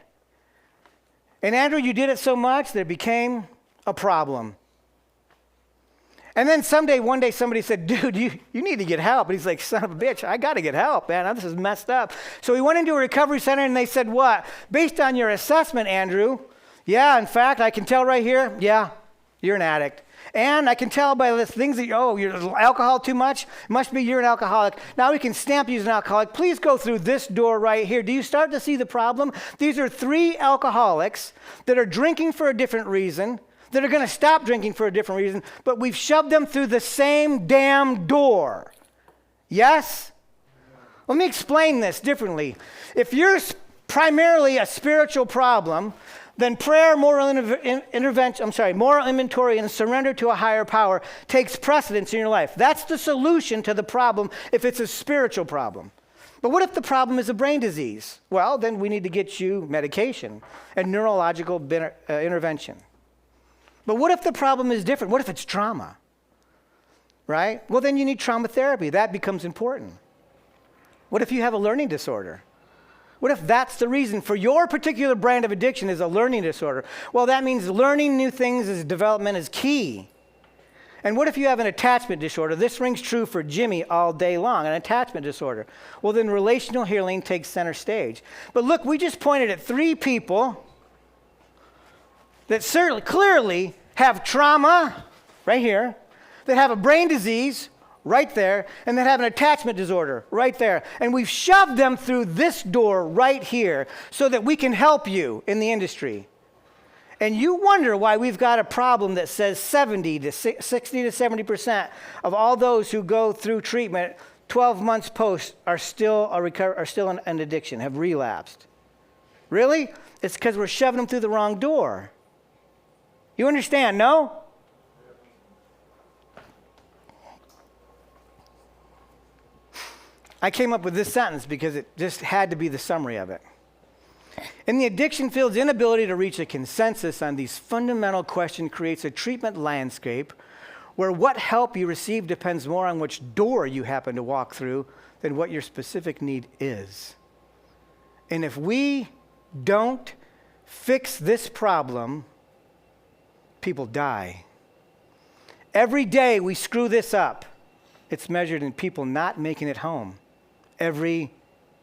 And Andrew, you did it so much that it became a problem. And then one day somebody said, dude, you need to get help. And he's like, son of a bitch, I got to get help, man. This is messed up. So he went into a recovery center and they said, what? Based on your assessment, Andrew, yeah, in fact, I can tell right here, yeah, you're an addict. And I can tell by the things that, you're alcohol too much. It must be you're an alcoholic. Now we can stamp you as an alcoholic. Please go through this door right here. Do you start to see the problem? These are 3 alcoholics that are drinking for a different reason, that are going to stop drinking for a different reason, but we've shoved them through the same damn door. Yes? Let me explain this differently. If you're primarily a spiritual problem, then prayer, moral inventory, and surrender to a higher power takes precedence in your life. That's the solution to the problem if it's a spiritual problem. But what if the problem is a brain disease? Well, then we need to get you medication and neurological intervention. But what if the problem is different? What if it's trauma? Right? Well, then you need trauma therapy. That becomes important. What if you have a learning disorder? What if that's the reason for your particular brand of addiction is a learning disorder? Well, that means learning new things as development is key. And what if you have an attachment disorder? This rings true for Jimmy all day long, an attachment disorder. Well, then relational healing takes center stage. But look, we just pointed at 3 people that certainly clearly have trauma right here, that have a brain disease right there, and that have an attachment disorder right there. And we've shoved them through this door right here so that we can help you in the industry. And you wonder why we've got a problem that says 60 to 70% of all those who go through treatment 12 months post are still in an addiction, have relapsed. Really? It's because we're shoving them through the wrong door. You understand, no? I came up with this sentence because it just had to be the summary of it. In the addiction field's inability to reach a consensus on these fundamental questions creates a treatment landscape where what help you receive depends more on which door you happen to walk through than what your specific need is. And if we don't fix this problem, people die. Every day we screw this up, it's measured in people not making it home. Every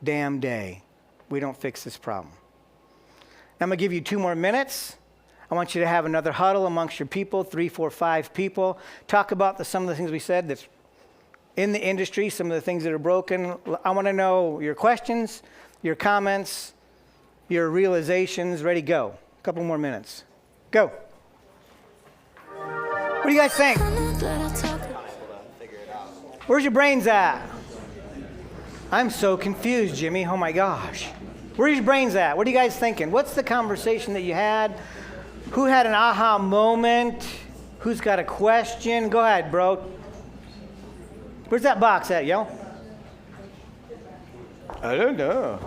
damn day we don't fix this problem. Now I'm going to give you 2 more minutes. I want you to have another huddle amongst your people, 3, 4, 5 people. Talk about some of the things we said that's in the industry, some of the things that are broken. I want to know your questions, your comments, your realizations. Ready, go. A couple more minutes. Go. What do you guys think? Where's your brains at? I'm so confused, Jimmy. Oh my gosh. Where's your brains at? What are you guys thinking? What's the conversation that you had? Who had an aha moment? Who's got a question? Go ahead, bro. Where's that box at, yo? I don't know.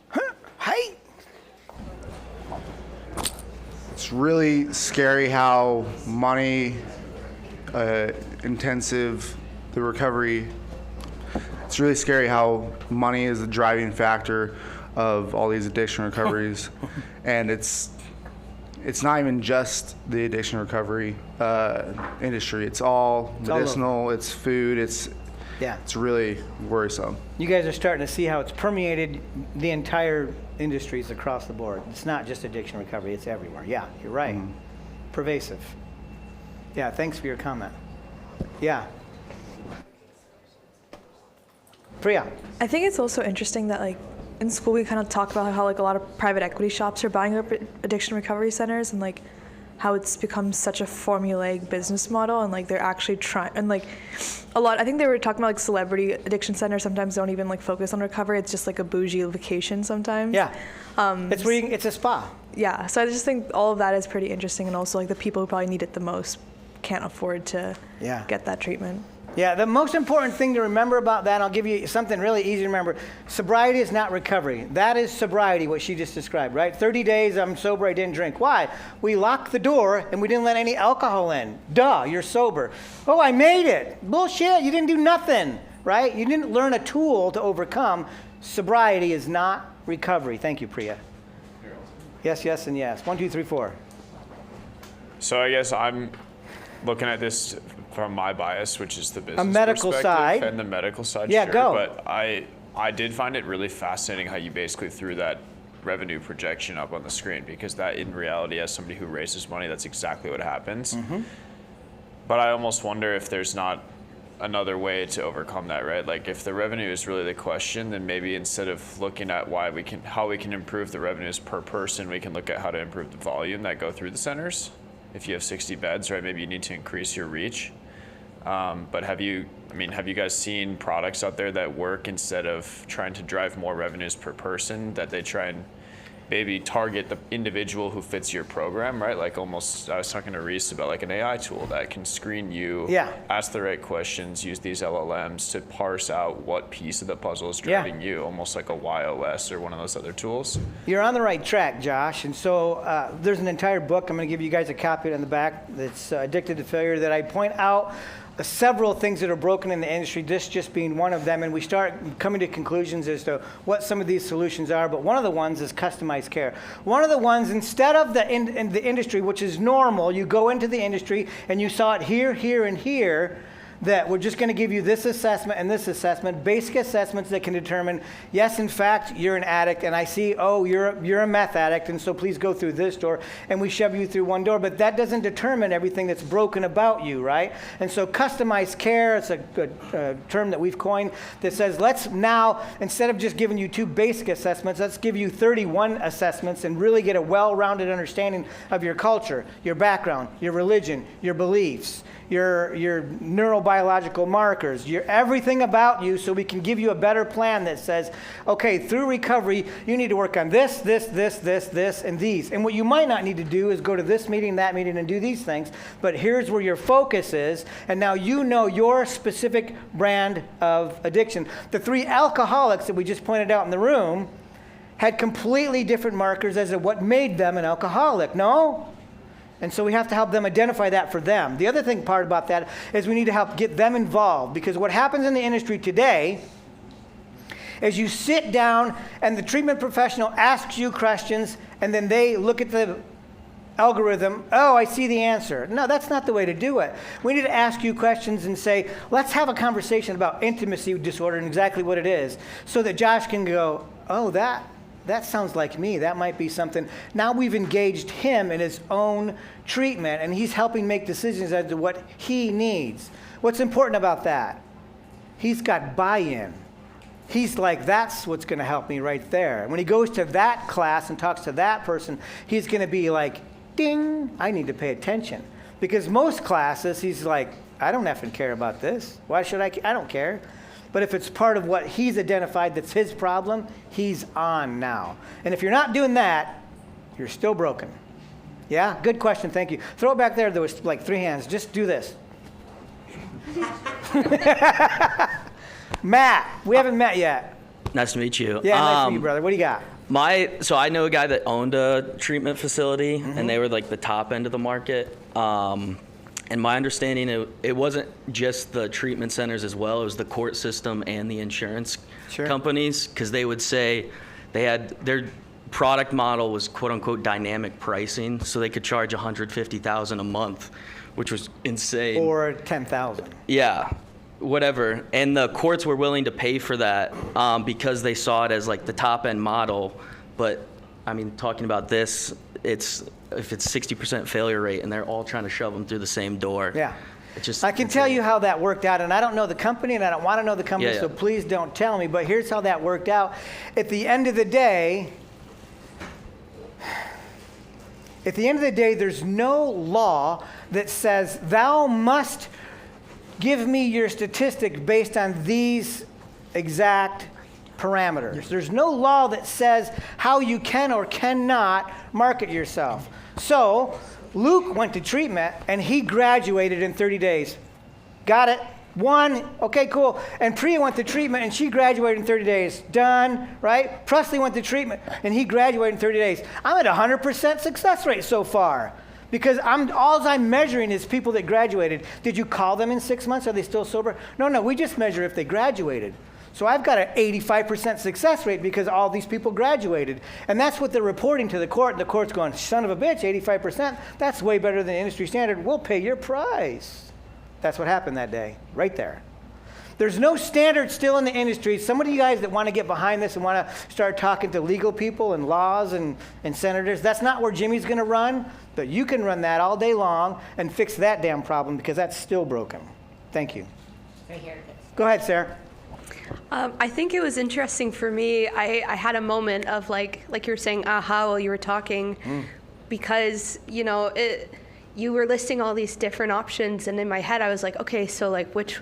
Huh? Hey. It's really scary how money intensive the recovery. It's really scary how money is the driving factor of all these addiction recoveries. And it's not even just the addiction recovery industry. It's all medicinal, it's food, it's really worrisome. You guys are starting to see how it's permeated the entire industries across the board. It's not just addiction recovery, it's everywhere. Yeah, you're right. Mm-hmm. Pervasive. Yeah, thanks for your comment. Yeah. Priya. I think it's also interesting that like in school we kind of talk about how like a lot of private equity shops are buying up addiction recovery centers and like how it's become such a formulaic business model and like they're actually trying and like a lot. I think they were talking about like celebrity addiction centers sometimes don't even like focus on recovery. It's just like a bougie vacation sometimes. Yeah. It's where it's a spa. Yeah. So I just think all of that is pretty interesting and also like the people who probably need it the most can't afford to get that treatment. Yeah, the most important thing to remember about that, I'll give you something really easy to remember. Sobriety is not recovery. That is sobriety, what she just described, right? 30 days, I'm sober, I didn't drink. Why? We locked the door and we didn't let any alcohol in. Duh, you're sober. Oh, I made it. Bullshit, you didn't do nothing, right? You didn't learn a tool to overcome. Sobriety is not recovery. Thank you, Priya. Yes, yes, and yes. 1, 2, 3, 4. So I guess I'm looking at this from my bias, which is the business medical perspective side. and the medical side. Yeah, sure, go. But I did find it really fascinating how you basically threw that revenue projection up on the screen, because that in reality, as somebody who raises money, that's exactly what happens. But I almost wonder if there's not another way to overcome that, right? Like if the revenue is really the question, then maybe instead of looking at how we can improve the revenues per person, we can look at how to improve the volume that go through the centers. If you have 60 beds, right, maybe you need to increase your reach. But have you guys seen products out there that work instead of trying to drive more revenues per person, that they try and maybe target the individual who fits your program, right? Like almost, I was talking to Reese about like an AI tool that can screen you, ask the right questions, use these LLMs to parse out what piece of the puzzle is driving you, almost like a YOS or one of those other tools. You're on the right track, Josh. And so there's an entire book, I'm going to give you guys a copy on the back, that's Addicted to Failure, that I point out several things that are broken in the industry, this just being one of them, and we start coming to conclusions as to what some of these solutions are. But one of the ones is customized care. One of the ones, instead of in the industry, which is normal, you go into the industry and you saw it here, here, and here, that we're just going to give you this assessment and this assessment, basic assessments that can determine, yes, in fact, you're an addict, and I see, oh, you're a meth addict, and so please go through this door, and we shove you through one door. But that doesn't determine everything that's broken about you, right? And so customized care, it's a good term that we've coined, that says let's now, instead of just giving you 2 basic assessments, let's give you 31 assessments and really get a well-rounded understanding of your culture, your background, your religion, your beliefs, your neurobiological markers, your everything about you, so we can give you a better plan that says, okay, through recovery, you need to work on this, and these. And what you might not need to do is go to this meeting, that meeting, and do these things, but here's where your focus is, and now you know your specific brand of addiction. The 3 alcoholics that we just pointed out in the room had completely different markers as to what made them an alcoholic, no? And so we have to help them identify that for them. The other part about that is we need to help get them involved, because what happens in the industry today is you sit down and the treatment professional asks you questions, and then they look at the algorithm, oh, I see the answer. No, that's not the way to do it. We need to ask you questions and say, let's have a conversation about intimacy disorder and exactly what it is, so that Josh can go, oh, that sounds like me. That might be something. Now we've engaged him in his own treatment, and he's helping make decisions as to what he needs. What's important about that? He's got buy-in. He's like, that's what's going to help me right there. When he goes to that class and talks to that person, he's going to be like, ding, I need to pay attention. Because most classes, he's like, I don't effing care about this. Why should I? I don't care. But if it's part of what he's identified that's his problem, he's on now. And if you're not doing that, you're still broken. Yeah? Good question. Thank you. Throw it back there. There was like 3 hands. Just do this. Matt, we haven't met yet. Nice to meet you. Yeah, nice to meet you, brother. What do you got? So I know a guy that owned a treatment facility, and they were like the top end of the market. And my understanding, it wasn't just the treatment centers as well. It was the court system and the insurance companies, because they would say they had their product model was quote unquote dynamic pricing, so they could charge $150,000 a month, which was insane. Or $10,000. Yeah, whatever. And the courts were willing to pay for that because they saw it as like the top end model. But I mean, talking about this, if it's 60% failure rate and they're all trying to shove them through the same door. Yeah. I can tell you how that worked out, and I don't know the company, and I don't want to know the company, so please don't tell me, but here's how that worked out. At the end of the day, there's no law that says thou must give me your statistic based on these exact parameters. There's no law that says how you can or cannot market yourself. So Luke went to treatment and he graduated in 30 days. Got it? 1, okay, cool. And Priya went to treatment and she graduated in 30 days. Done, right? Presley went to treatment and he graduated in 30 days. I'm at 100% success rate so far. Because all I'm measuring is people that graduated. Did you call them in 6 months? Are they still sober? No, we just measure if they graduated. So I've got an 85% success rate because all these people graduated. And that's what they're reporting to the court. And the court's going, son of a bitch, 85%? That's way better than industry standard. We'll pay your price. That's what happened that day, right there. There's no standard still in the industry. Some of you guys that want to get behind this and want to start talking to legal people and laws and senators, that's not where Jimmy's going to run. But you can run that all day long and fix that damn problem because that's still broken. Thank you. Right here. Go ahead, Sarah. I think it was interesting for me. I had a moment of like you were saying, aha, while you were talking, because, you know, you were listing all these different options. And in my head, I was like, okay, so like which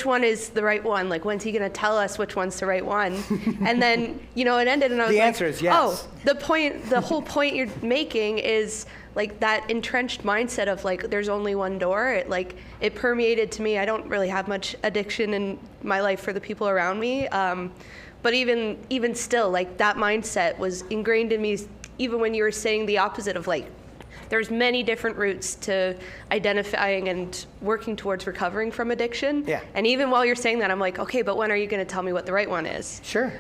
one is the right one? Like, when's he going to tell us which one's the right one? And then, you know, it ended and I was The like, answer is yes. Oh, the whole point you're making is like that entrenched mindset of like, there's only one door. It permeated to me. I don't really have much addiction in my life for the people around me. But even still, like that mindset was ingrained in me, even when you were saying the opposite of like, there's many different routes to identifying and working towards recovering from addiction. Yeah. And even while you're saying that, I'm like, okay, but when are you going to tell me what the right one is? Sure.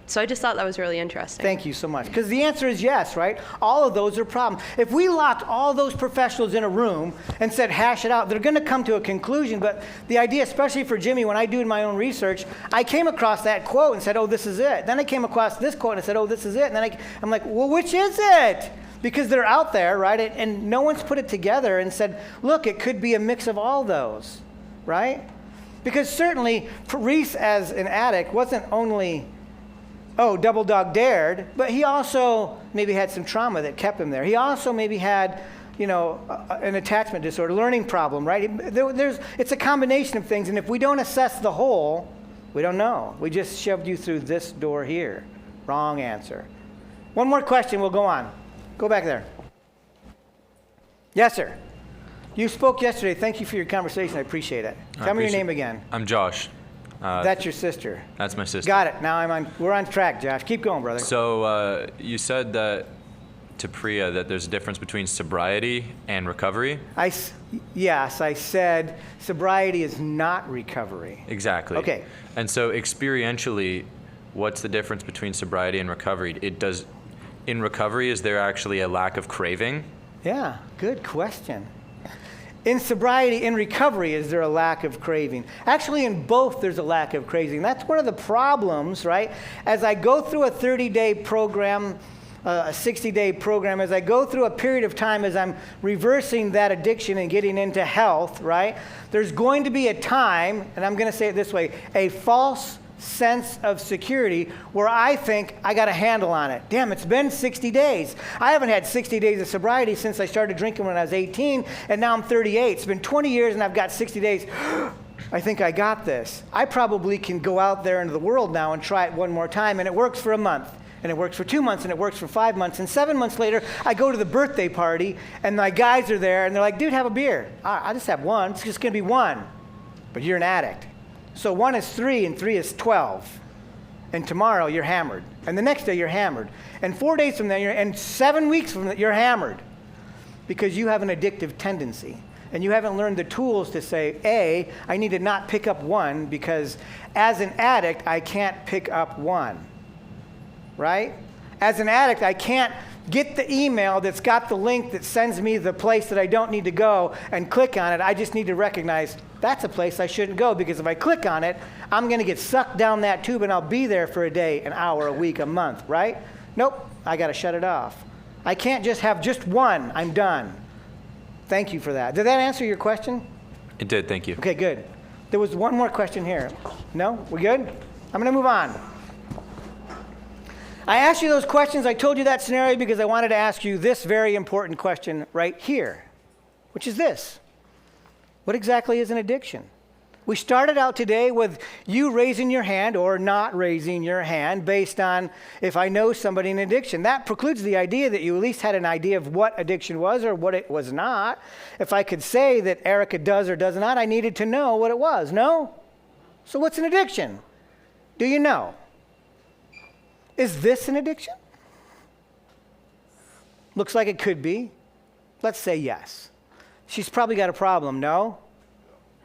So I just thought that was really interesting. Thank you so much. Because the answer is yes, right? All of those are problems. If we locked all those professionals in a room and said, hash it out, they're going to come to a conclusion. But the idea, especially for Jimmy, when I do my own research, I came across that quote and said, oh, this is it. Then I came across this quote and I said, oh, this is it. And then I'm like, well, which is it? Because they're out there, right? And no one's put it together and said, look, it could be a mix of all those, right? Because certainly, Reese as an addict wasn't only, double dog dared, but he also maybe had some trauma that kept him there. He also maybe had, an attachment disorder, learning problem, right? It's a combination of things, and if we don't assess the whole, we don't know. We just shoved you through this door here. Wrong answer. One more question, we'll go on. Go back there. Yes, sir. You spoke yesterday. Thank you for your conversation. I appreciate it. Tell me your name again. I'm Josh. That's your sister. That's my sister. Got it. Now we're on track, Josh. Keep going, brother. So you said that to Priya that there's a difference between sobriety and recovery? Yes, I said sobriety is not recovery. Exactly. Okay. And so experientially, what's the difference between sobriety and recovery? In recovery, is there actually a lack of craving? Yeah, good question. In sobriety, in recovery, is there a lack of craving? Actually, in both, there's a lack of craving. That's one of the problems, right? As I go through a 30-day program, a 60-day program, as I go through a period of time, as I'm reversing that addiction and getting into health, right? There's going to be a time, and I'm going to say it this way, a false sense of security where I think I got a handle on it. Damn, it's been 60 days. I haven't had 60 days of sobriety since I started drinking when I was 18, and now I'm 38. It's been 20 years and I've got 60 days. I think I got this. I probably can go out there into the world now and try it one more time, and it works for a month, and it works for 2 months, and it works for 5 months, and 7 months later, I go to the birthday party, and my guys are there, and they're like, dude, have a beer. I'll just have one. It's just going to be one. But you're an addict. So 1 is 3 and 3 is 12. And tomorrow you're hammered. And the next day you're hammered. And 4 days from then, and 7 weeks from then, you're hammered. Because you have an addictive tendency. And you haven't learned the tools to say, I need to not pick up one because as an addict, I can't pick up one. Right? As an addict, I can't get the email that's got the link that sends me the place that I don't need to go and click on it. I just need to recognize that's a place I shouldn't go because if I click on it, I'm going to get sucked down that tube and I'll be there for a day, an hour, a week, a month, right? Nope, I got to shut it off. I can't just have just one. I'm done. Thank you for that. Did that answer your question? It did, thank you. Okay, good. There was one more question here. No? We good? I'm going to move on. I asked you those questions. I told you that scenario because I wanted to ask you this very important question right here, which is this. What exactly is an addiction? We started out today with you raising your hand or not raising your hand based on if I know somebody in addiction. That precludes the idea that you at least had an idea of what addiction was or what it was not. If I could say that Erica does or does not, I needed to know what it was. No? So what's an addiction? Do you know? Is this an addiction? Looks like it could be. Let's say yes. She's probably got a problem, no?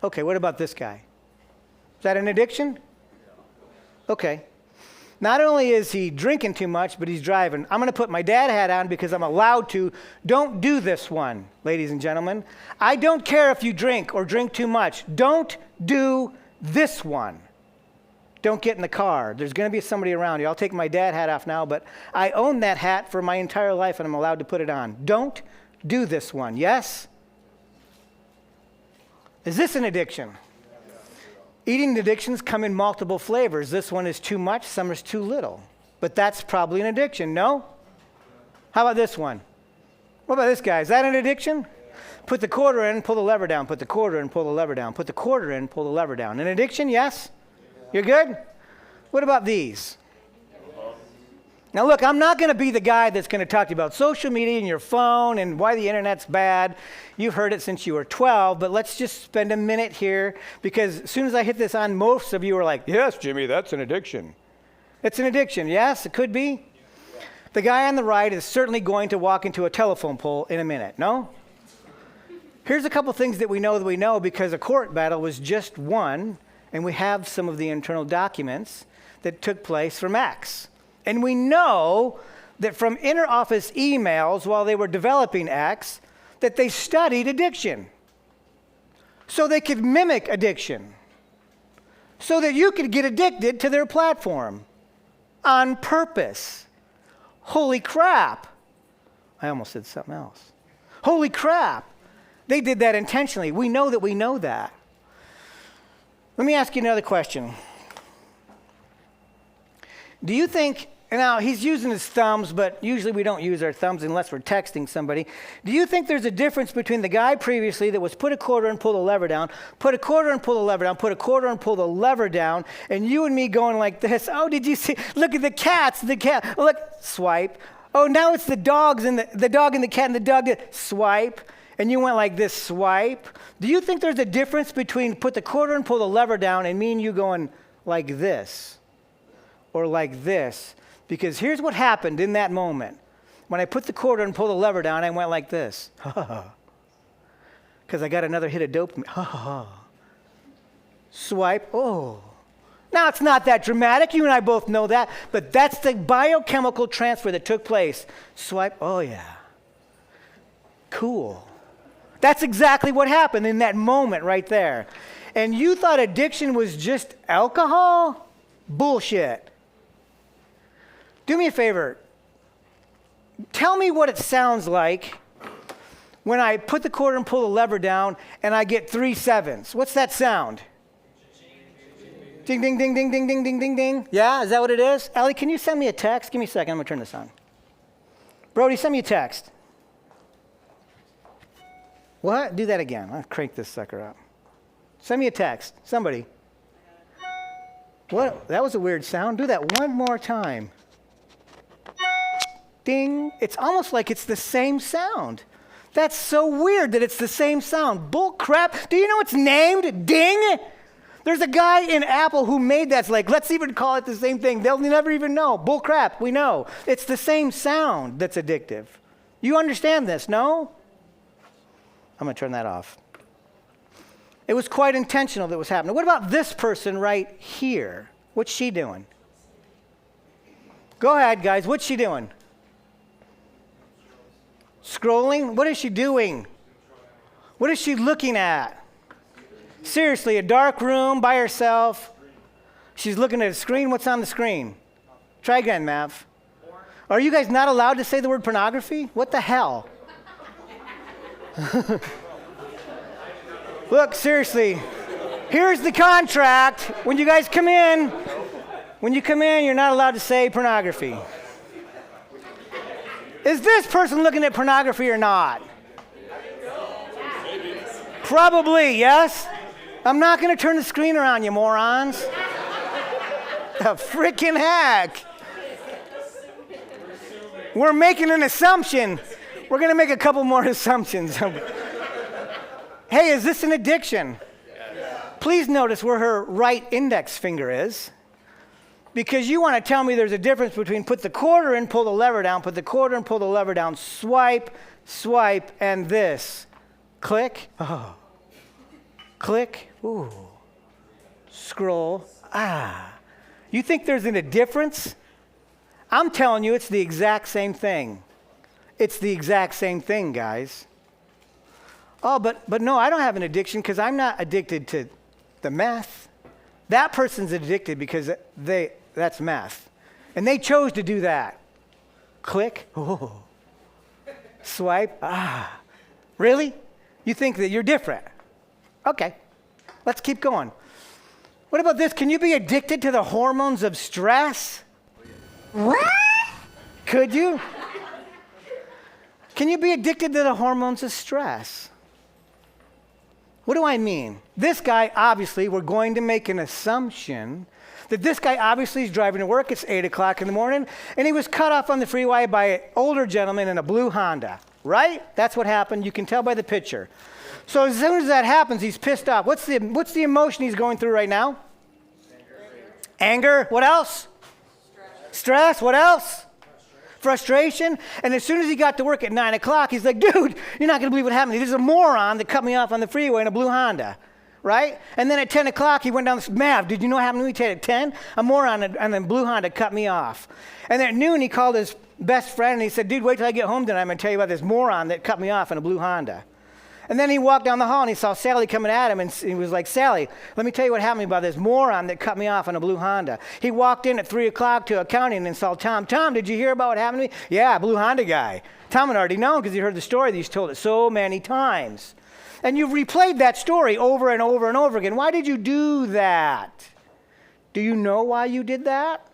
Okay, what about this guy? Is that an addiction? Okay. Not only is he drinking too much, but he's driving. I'm going to put my dad hat on because I'm allowed to. Don't do this one, ladies and gentlemen. I don't care if you drink or drink too much. Don't do this one. Don't get in the car. There's going to be somebody around you. I'll take my dad hat off now, but I own that hat for my entire life and I'm allowed to put it on. Don't do this one. Yes? Is this an addiction? Eating addictions come in multiple flavors. This one is too much, some is too little. But that's probably an addiction, no? How about this one? What about this guy? Is that an addiction? Put the quarter in, pull the lever down. Put the quarter in, pull the lever down. Put the quarter in, pull the lever down. An addiction, yes? You're good? What about these? Now look, I'm not going to be the guy that's going to talk to you about social media and your phone and why the internet's bad. You've heard it since you were 12, but let's just spend a minute here because as soon as I hit this on, most of you are like, yes, Jimmy, that's an addiction. It's an addiction, yes, it could be. The guy on the right is certainly going to walk into a telephone pole in a minute, no? Here's a couple things that we know because a court battle was just won, and we have some of the internal documents that took place from X. And we know that from inter-office emails while they were developing X, that they studied addiction. So they could mimic addiction. So that you could get addicted to their platform on purpose. Holy crap. I almost said something else. Holy crap. They did that intentionally. We know that we know that. Let me ask you another question. Do you think, now he's using his thumbs, but usually we don't use our thumbs unless we're texting somebody. Do you think there's a difference between the guy previously that was put a quarter and pull the lever down, put a quarter and pull the lever down, put a quarter and pull the lever down, and you and me going like this? Oh, did you see? Look at the cats, the cat. Look, swipe. Oh, now it's the dogs and the dog and the cat and the dog. Swipe. And you went like this, swipe. Do you think there's a difference between put the quarter and pull the lever down and me and you going like this or like this? Because here's what happened in that moment. When I put the quarter and pull the lever down, I went like this. Because I got another hit of dopamine. Swipe. Oh. Now, it's not that dramatic. You and I both know that. But that's the biochemical transfer that took place. Swipe. Oh, yeah. Cool. That's exactly what happened in that moment right there. And you thought addiction was just alcohol? Bullshit. Do me a favor. Tell me what it sounds like when I put the quarter and pull the lever down and I get 3 sevens. What's that sound? Ding, ding, ding, ding, ding, ding, ding, ding, ding. Yeah, is that what it is? Allie, can you send me a text? Give me a second. I'm going to turn this on. Brody, send me a text. What? Do that again. I'll crank this sucker up. Send me a text. Somebody. What? That was a weird sound. Do that one more time. Ding. It's almost like it's the same sound. That's so weird that it's the same sound. Bull crap. Do you know it's named Ding? There's a guy in Apple who made that. It's like, let's even call it the same thing. They'll never even know. Bull crap. We know. It's the same sound that's addictive. You understand this, no? I'm going to turn that off. It was quite intentional that was happening. What about this person right here? What's she doing? Go ahead, guys. What's she doing? Scrolling? What is she doing? What is she looking at? Seriously, a dark room by herself. She's looking at a screen. What's on the screen? Try again, Mav. Are you guys not allowed to say the word pornography? What the hell? Look, seriously, here's the contract. When you guys come in, you're not allowed to say pornography. Is this person looking at pornography or not? Probably, yes? I'm not going to turn the screen around, you morons. The freaking heck. We're making an assumption. We're going to make a couple more assumptions. Hey, is this an addiction? Please notice where her right index finger is. Because you want to tell me there's a difference between put the quarter in, pull the lever down, put the quarter and pull the lever down, swipe, swipe, and this. Click. Oh. Click. Ooh. Scroll. Ah. You think there's a difference? I'm telling you, it's the exact same thing. It's the exact same thing, guys. Oh, but no, I don't have an addiction because I'm not addicted to the meth. That person's addicted because that's meth. And they chose to do that. Click. Oh. Swipe. Ah. Really? You think that you're different? Okay. Let's keep going. What about this? Can you be addicted to the hormones of stress? What? Could you? Can you be addicted to the hormones of stress? What do I mean? This guy, obviously, we're going to make an assumption that this guy obviously is driving to work. It's 8 o'clock in the morning, and he was cut off on the freeway by an older gentleman in a blue Honda, right? That's what happened. You can tell by the picture. So as soon as that happens, he's pissed off. What's the emotion he's going through right now? Anger. What else? Stress. What else? Frustration. And as soon as he got to work at 9 o'clock, he's like, dude, you're not going to believe what happened. There's a moron that cut me off on the freeway in a blue Honda, right? And then at 10 o'clock, he went down Mav, did you know what happened to me at 10? A moron and a blue Honda cut me off. And then at noon, he called his best friend and he said, dude, wait till I get home tonight. I'm going to tell you about this moron that cut me off in a blue Honda. And then he walked down the hall and he saw Sally coming at him and he was like, Sally, let me tell you what happened about this moron that cut me off in a blue Honda. He walked in at 3 o'clock to accounting and saw Tom. Tom, did you hear about what happened to me? Yeah, blue Honda guy. Tom had already known because he heard the story. He's told it so many times. And you've replayed that story over and over and over again. Why did you do that? Do you know why you did that?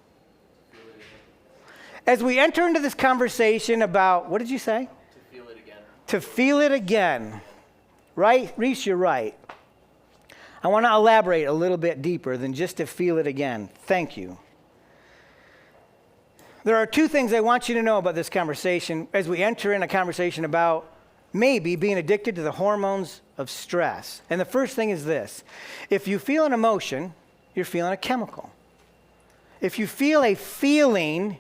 As we enter into this conversation about, what did you say? To feel it again. To feel it again. Right? Reese, you're right. I want to elaborate a little bit deeper than just to feel it again. Thank you. There are two things I want you to know about this conversation as we enter in a conversation about maybe being addicted to the hormones of stress. And the first thing is this. If you feel an emotion, you're feeling a chemical. If you feel a feeling,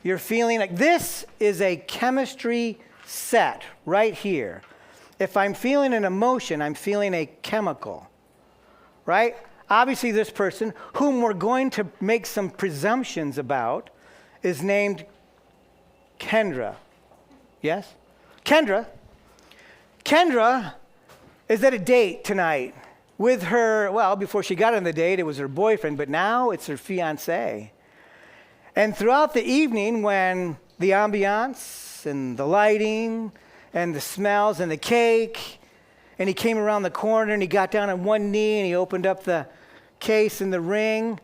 you're feeling like this is a chemistry set right here. If I'm feeling an emotion, I'm feeling a chemical, right? Obviously, this person, whom we're going to make some presumptions about, is named Kendra. Yes? Kendra is at a date tonight with her, well, before she got on the date, it was her boyfriend, but now it's her fiancé. And throughout the evening, when the ambiance and the lighting and the smells and the cake, and he came around the corner and he got down on one knee and he opened up the case and the ring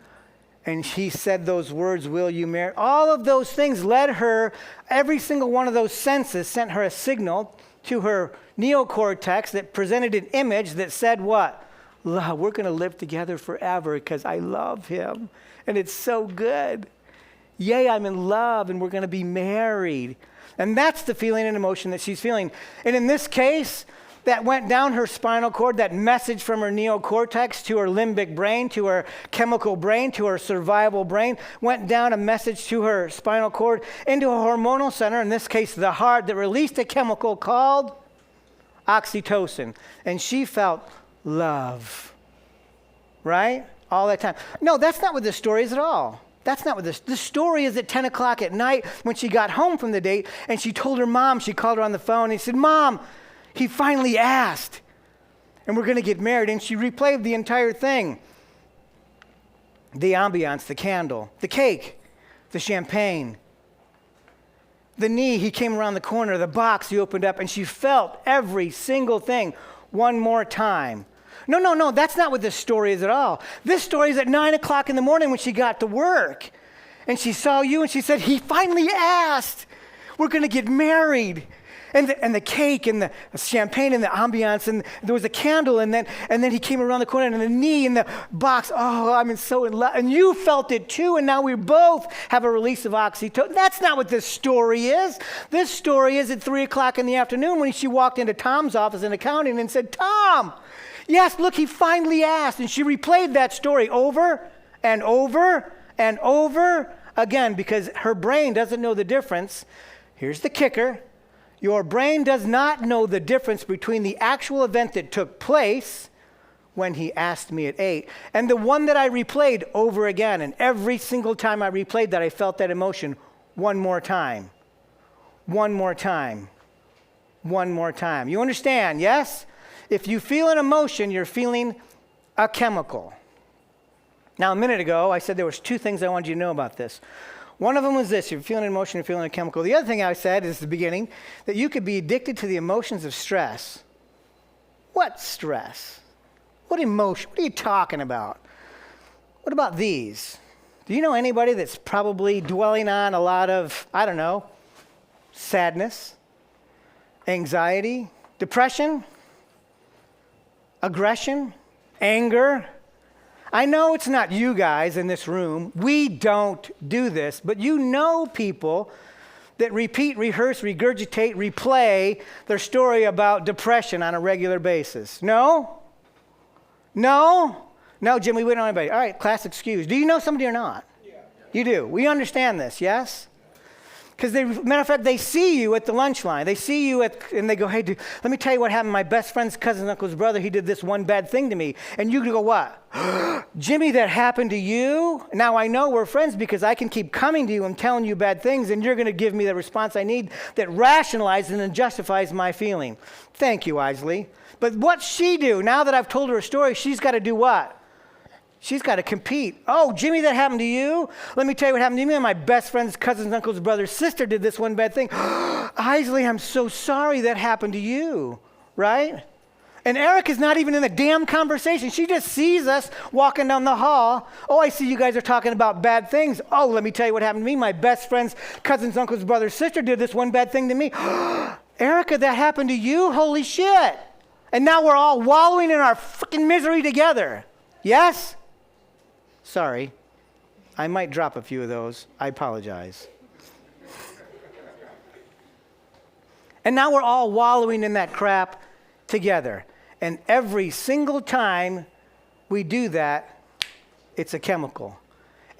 and he said those words, will you marry? All of those things led her, every single one of those senses sent her a signal to her neocortex that presented an image that said what? We're going to live together forever because I love him and it's so good. Yay, I'm in love and we're going to be married. And that's the feeling and emotion that she's feeling. And in this case, that went down her spinal cord, that message from her neocortex to her limbic brain, to her chemical brain, to her survival brain, went down a message to her spinal cord into a hormonal center, in this case the heart, that released a chemical called oxytocin. And she felt love, right? All that time. No, that's not what this story is at all. That's not what the story is at 10 o'clock at night when she got home from the date and she told her mom, she called her on the phone and he said, Mom, he finally asked and we're going to get married. And she replayed the entire thing. The ambiance, the candle, the cake, the champagne, the knee, he came around the corner, the box he opened up and she felt every single thing one more time. No, that's not what this story is at all. This story is at 9 o'clock in the morning when she got to work. And she saw you and she said, he finally asked. We're going to get married. And the cake and the champagne and the ambiance and there was a candle and then he came around the corner and the knee and the box. Oh, I'm so in love. And you felt it too. And now we both have a release of oxytocin. That's not what this story is. This story is at 3 o'clock in the afternoon when she walked into Tom's office in accounting and said, Tom, yes, look, he finally asked. And she replayed that story over and over and over again because her brain doesn't know the difference. Here's the kicker. Your brain does not know the difference between the actual event that took place when he asked me at 8. And the one that I replayed over again, and every single time I replayed that, I felt that emotion one more time. One more time. One more time. You understand, yes? If you feel an emotion, you're feeling a chemical. Now, a minute ago, I said there was 2 things I wanted you to know about this. One of them was this: you're feeling an emotion, you're feeling a chemical. The other thing I said is the beginning, that you could be addicted to the emotions of stress. What stress? What emotion? What are you talking about? What about these? Do you know anybody that's probably dwelling on a lot of, I don't know, sadness, anxiety, depression, aggression, anger? I know it's not you guys in this room. We don't do this, but you know people that repeat, rehearse, regurgitate, replay their story about depression on a regular basis. No? No? No, Jimmy, we don't know anybody. All right, class excused. Do you know somebody or not? Yeah. You do. We understand this, yes? Because, matter of fact, they see you at the lunch line. They see you and they go, hey, dude, let me tell you what happened. My best friend's cousin's uncle's brother, he did this one bad thing to me. And you go, what? Jimmy, that happened to you? Now I know we're friends because I can keep coming to you and telling you bad things, and you're going to give me the response I need that rationalizes and justifies my feeling. Thank you, Isley. But what's she do? Now that I've told her a story, she's got to do what? She's got to compete. Oh, Jimmy, that happened to you? Let me tell you what happened to me. And my best friend's cousin's uncle's brother's sister did this one bad thing. Isley, I'm so sorry that happened to you, right? And Erica's not even in the damn conversation. She just sees us walking down the hall. Oh, I see you guys are talking about bad things. Oh, let me tell you what happened to me. My best friend's cousin's uncle's brother's sister did this one bad thing to me. Erica, that happened to you? Holy shit. And now we're all wallowing in our freaking misery together. Yes? Sorry, I might drop a few of those. I apologize. And now we're all wallowing in that crap together. And every single time we do that, it's a chemical.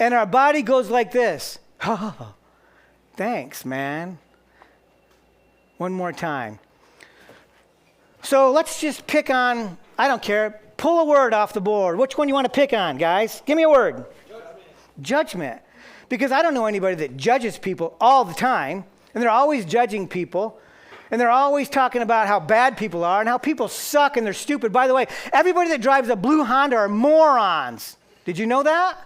And our body goes like this. Oh, thanks, man. One more time. So let's just pick on, I don't care, pull a word off the board. Which one you want to pick on, guys? Give me a word. Judgment. Because I don't know anybody that judges people all the time, and they're always judging people, and they're always talking about how bad people are and how people suck and they're stupid. By the way, everybody that drives a blue Honda are morons. Did you know that?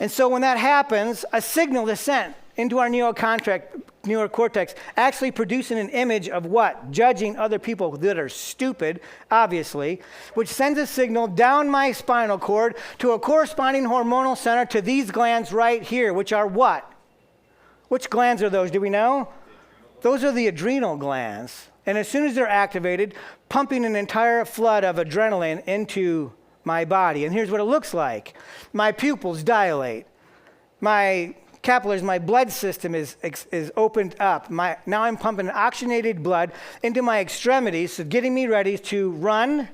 And so when that happens, a signal is sent into our neocortex, actually producing an image of what? Judging other people that are stupid, obviously, which sends a signal down my spinal cord to a corresponding hormonal center to these glands right here, which are what? Which glands are those? Do we know? Those are the adrenal glands. And as soon as they're activated, pumping an entire flood of adrenaline into my body. And here's what it looks like. My pupils dilate. My capillaries, my blood system is opened up. Now I'm pumping oxygenated blood into my extremities, so getting me ready to run,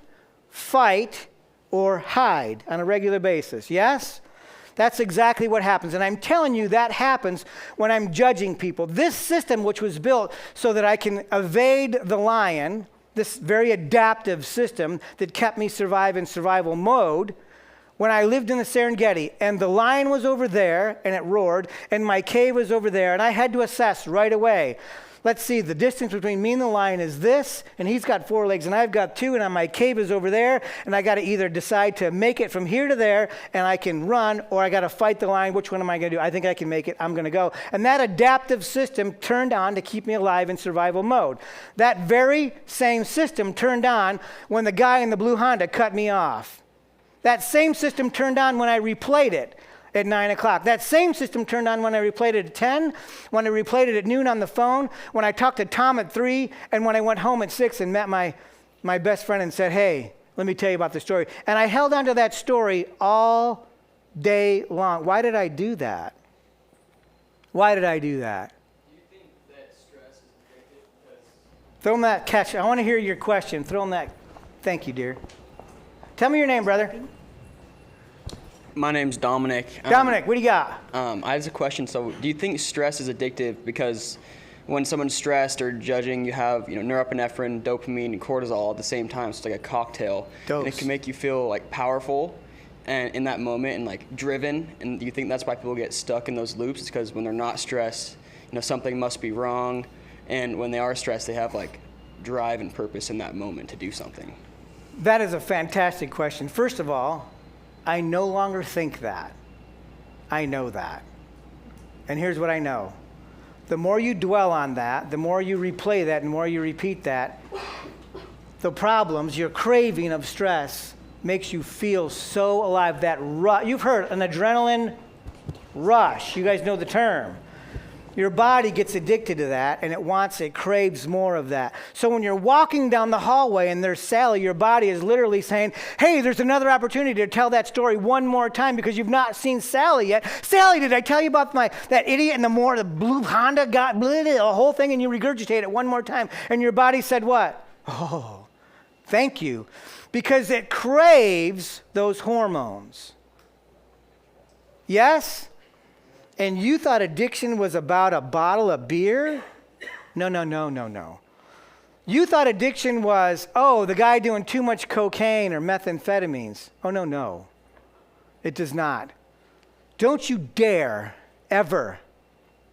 fight, or hide on a regular basis. Yes? That's exactly what happens. And I'm telling you, that happens when I'm judging people. This system, which was built so that I can evade the lion, this very adaptive system that kept me survive in survival mode, when I lived in the Serengeti, and the lion was over there, and it roared, and my cave was over there, and I had to assess right away. Let's see, the distance between me and the lion is this, and he's got 4 legs, and I've got 2, and my cave is over there, and I got to either decide to make it from here to there, and I can run, or I got to fight the lion. Which one am I going to do? I think I can make it. I'm going to go. And that adaptive system turned on to keep me alive in survival mode. That very same system turned on when the guy in the blue Honda cut me off. That same system turned on when I replayed it at 9 o'clock. That same system turned on when I replayed it at 10, when I replayed it at noon on the phone, when I talked to Tom at 3, and when I went home at 6 and met my best friend and said, hey, let me tell you about the story. And I held on to that story all day long. Why did I do that? Why did I do that? Do you think that stress is addictive because... Throw him that catch. I want to hear your question. Throw him that. Thank you, dear. Tell me your name, brother. My name's Dominic. Dominic, what do you got? I have a question. So do you think stress is addictive because when someone's stressed or judging, you have norepinephrine, dopamine, and cortisol all at the same time. So it's like a cocktail, and it can make you feel like powerful, and in that moment, and like driven. And you think that's why people get stuck in those loops? It's because when they're not stressed, something must be wrong, and when they are stressed, they have like drive and purpose in that moment to do something. That is a fantastic question. First of all, I no longer think that. I know that. And here's what I know. The more you dwell on that, the more you replay that, and the more you repeat that, the problems, your craving of stress makes you feel so alive. That you've heard an adrenaline rush. You guys know the term. Your body gets addicted to that, and it craves more of that. So when you're walking down the hallway and there's Sally, your body is literally saying, hey, there's another opportunity to tell that story one more time because you've not seen Sally yet. Sally, did I tell you about that idiot and the blue Honda got the whole thing, and you regurgitate it one more time, and your body said what? Oh, thank you. Because it craves those hormones. Yes? And you thought addiction was about a bottle of beer? No. You thought addiction was, the guy doing too much cocaine or methamphetamines. Oh, no. It does not. Don't you dare ever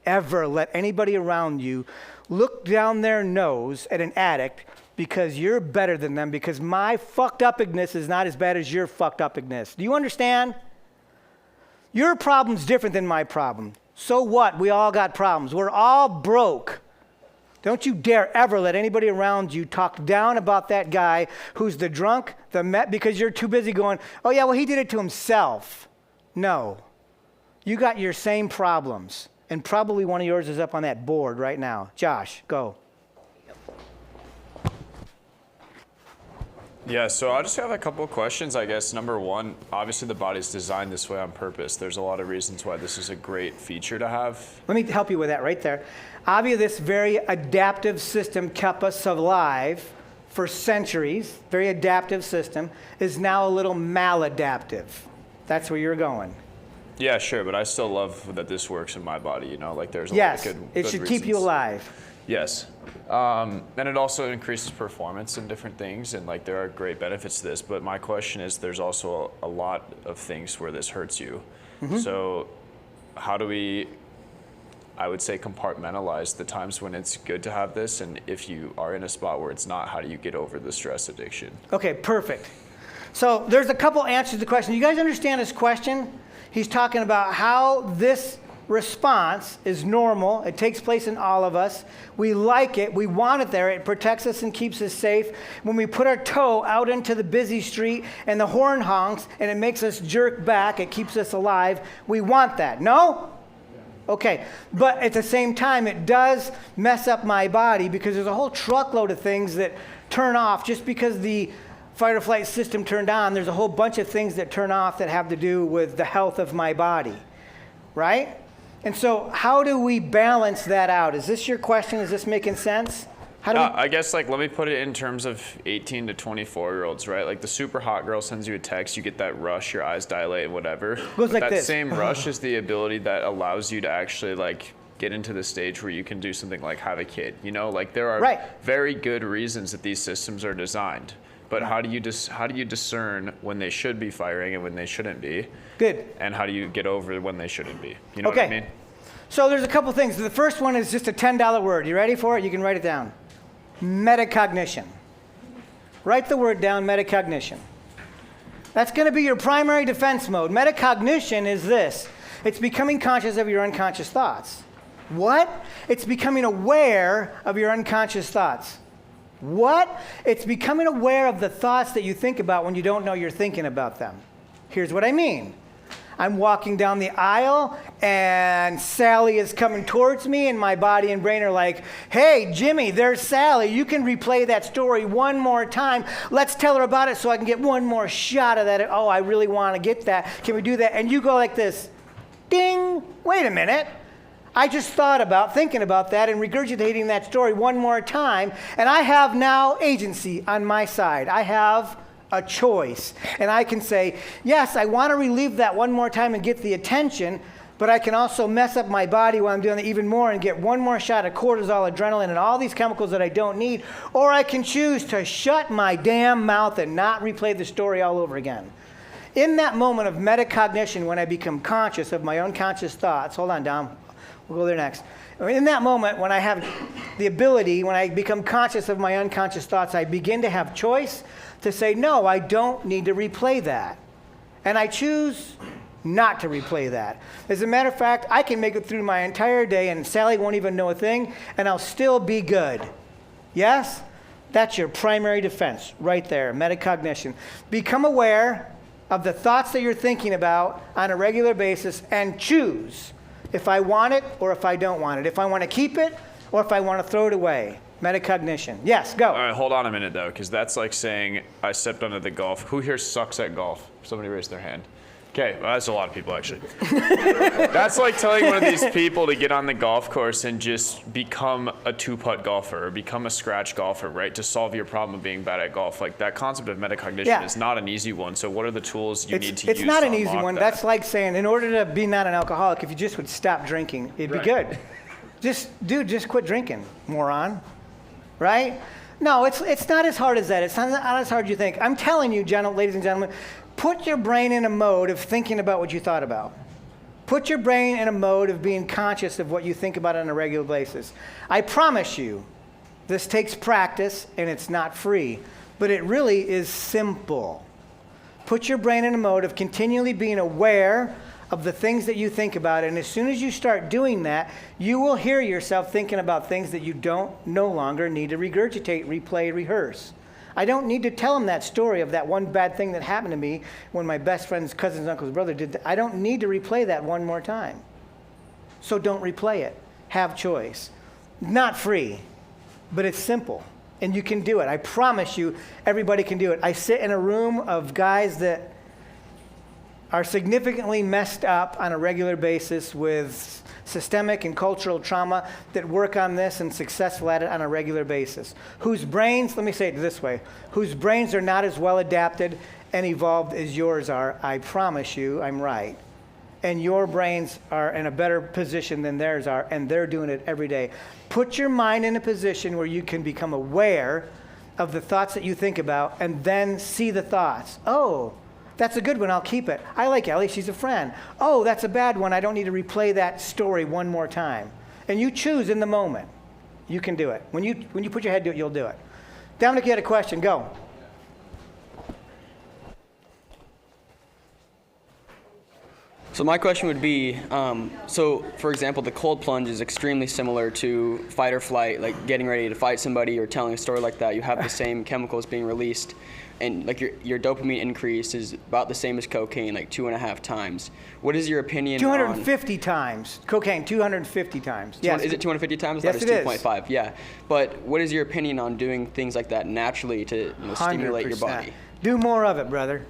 let anybody around you look down their nose at an addict because you're better than them, because my fucked upness is not as bad as your fucked upness. Do you understand? Your problem's different than my problem. So what? We all got problems. We're all broke. Don't you dare ever let anybody around you talk down about that guy who's the drunk, because you're too busy going, oh yeah, well he did it to himself. No. You got your same problems, and probably one of yours is up on that board right now. Josh, go. Yeah, so I just have a couple of questions, I guess. Number one, obviously the body's designed this way on purpose. There's a lot of reasons why this is a great feature to have. Let me help you with that right there. Obviously, this very adaptive system kept us alive for centuries. Very adaptive system is now a little maladaptive. That's where you're going. Yeah, sure, but I still love that this works in my body, Like there's a lot of good it should reasons. Keep you alive. Yes. And it also increases performance in different things, and there are great benefits to this. But my question is, there's also a lot of things where this hurts you. Mm-hmm. So how do we, I would say, compartmentalize the times when it's good to have this, and if you are in a spot where it's not, how do you get over the stress addiction? Okay, perfect. So there's a couple answers to the question. You guys understand his question? He's talking about how this response is normal. It takes place in all of us. We like it. We want it there. It protects us and keeps us safe. When we put our toe out into the busy street and the horn honks and it makes us jerk back, it keeps us alive. We want that. No? Okay. But at the same time, it does mess up my body because there's a whole truckload of things that turn off just because the fight or flight system turned on. There's a whole bunch of things that turn off that have to do with the health of my body. Right? And so how do we balance that out? Is this your question? Is this making sense? How do we... I guess let me put it in terms of 18 to 24-year-olds, right? The super hot girl sends you a text, you get that rush, your eyes dilate, whatever. Goes like that this. Same rush is the ability that allows you to actually get into the stage where you can do something like have a kid. There are very good reasons that these systems are designed. But how do you discern when they should be firing and when they shouldn't be? Good. And how do you get over when they shouldn't be? You know what I mean? So there's a couple things. The first one is just a $10 word. You ready for it? You can write it down. Metacognition. Write the word down, metacognition. That's going to be your primary defense mode. Metacognition is this. It's becoming conscious of your unconscious thoughts. What? It's becoming aware of your unconscious thoughts. What? It's becoming aware of the thoughts that you think about when you don't know you're thinking about them. Here's what I mean. I'm walking down the aisle and Sally is coming towards me and my body and brain are like, hey, Jimmy, there's Sally. You can replay that story one more time. Let's tell her about it so I can get one more shot of that. Oh, I really want to get that. Can we do that? And you go like this, ding, wait a minute. I just thought about thinking about that and regurgitating that story one more time, and I have now agency on my side. I have a choice, and I can say, yes, I want to relive that one more time and get the attention, but I can also mess up my body while I'm doing it even more and get one more shot of cortisol, adrenaline, and all these chemicals that I don't need. Or I can choose to shut my damn mouth and not replay the story all over again. In that moment of metacognition, when I become conscious of my unconscious thoughts, hold on, Dom, we'll go there next. In that moment, when I have the ability, when I become conscious of my unconscious thoughts, I begin to have choice to say, no, I don't need to replay that. And I choose not to replay that. As a matter of fact, I can make it through my entire day and Sally won't even know a thing, and I'll still be good. Yes? That's your primary defense right there, metacognition. Become aware of the thoughts that you're thinking about on a regular basis and choose if I want it or if I don't want it, if I want to keep it or if I want to throw it away. Metacognition. Yes, go. All right, hold on a minute though, because that's like saying I stepped onto the golf. Who here sucks at golf? Somebody raise their hand. Okay, well, that's a lot of people actually. That's like telling one of these people to get on the golf course and just become a two-putt golfer or become a scratch golfer, right? To solve your problem of being bad at golf. Like that concept of metacognition is not an easy one. So what are the tools you need to use? It's not to an easy unlock one. that? That's like saying, in order to be not an alcoholic, if you just would stop drinking, it'd be good. Just quit drinking, moron. Right? No, it's not as hard as that. It's not as hard as you think. I'm telling you, ladies and gentlemen, put your brain in a mode of thinking about what you thought about. Put your brain in a mode of being conscious of what you think about on a regular basis. I promise you, this takes practice and it's not free, but it really is simple. Put your brain in a mode of continually being aware of the things that you think about, and as soon as you start doing that, you will hear yourself thinking about things that you no longer need to regurgitate, replay, rehearse. I don't need to tell them that story of that one bad thing that happened to me when my best friend's cousin's uncle's brother did that. I don't need to replay that one more time. So don't replay it. Have choice. Not free, but it's simple, and you can do it. I promise you, everybody can do it. I sit in a room of guys that are significantly messed up on a regular basis with systemic and cultural trauma that work on this and successful at it on a regular basis. Whose brains, let me say it this way, whose brains are not as well adapted and evolved as yours are. I promise you, I'm right. And your brains are in a better position than theirs are, and they're doing it every day. Put your mind in a position where you can become aware of the thoughts that you think about and then see the thoughts. Oh, that's a good one, I'll keep it. I like Ellie, she's a friend. Oh, that's a bad one, I don't need to replay that story one more time. And you choose in the moment. You can do it. When you put your head to it, you'll do it. Dominic, you had a question, go. So my question would be, so for example, the cold plunge is extremely similar to fight or flight, like getting ready to fight somebody or telling a story like that. You have the same chemicals being released, and like your dopamine increase is about the same as cocaine, like 2.5 times. What is your opinion 250 times. Cocaine, 250 times. Yes. Is it 250 times? Yes, That it is is. 2.5, yeah. But what is your opinion on doing things like that naturally to stimulate your 100%. body? Do more of it, brother.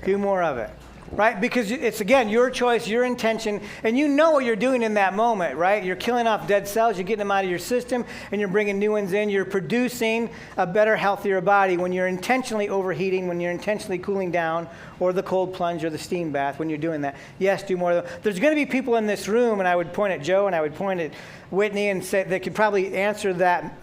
Do more of it. Right? Because it's, again, your choice, your intention, and you know what you're doing in that moment, right? You're killing off dead cells, you're getting them out of your system, and you're bringing new ones in. You're producing a better, healthier body when you're intentionally overheating, when you're intentionally cooling down, or the cold plunge or the steam bath when you're doing that. Yes, do more of them. There's going to be people in this room, and I would point at Joe and I would point at Whitney and say they could probably answer that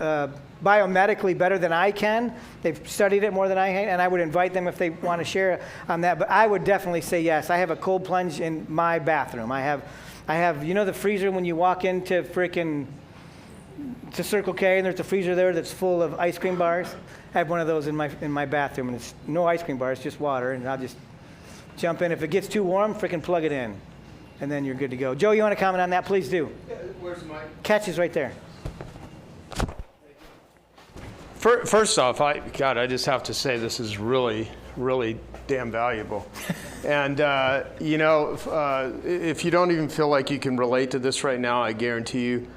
biomedically better than I can. They've studied it more than I can, and I would invite them if they want to share on that. But I would definitely say yes. I have a cold plunge in my bathroom. I have, you know, the freezer when you walk into to Circle K, and there's a freezer there that's full of ice cream bars. I have one of those in my bathroom, and it's no ice cream bars, just water, and I'll just jump in. If it gets too warm, plug it in, and then you're good to go. Joe, you want to comment on that? Please do. Where's the mic? Catch is right there. First off, I just have to say this is really, really damn valuable. And, if you don't even feel like you can relate to this right now, I guarantee you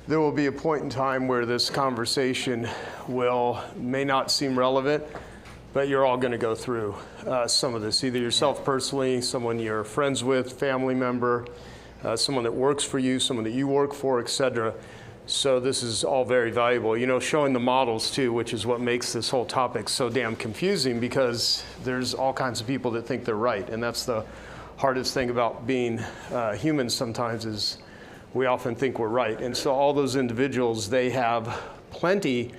there will be a point in time where this conversation may not seem relevant, but you're all going to go through some of this, either yourself personally, someone you're friends with, family member, someone that works for you, someone that you work for, etc. So this is all very valuable. Showing the models too, which is what makes this whole topic so damn confusing, because there's all kinds of people that think they're right, and that's the hardest thing about being human sometimes is we often think we're right. And so all those individuals, they have plenty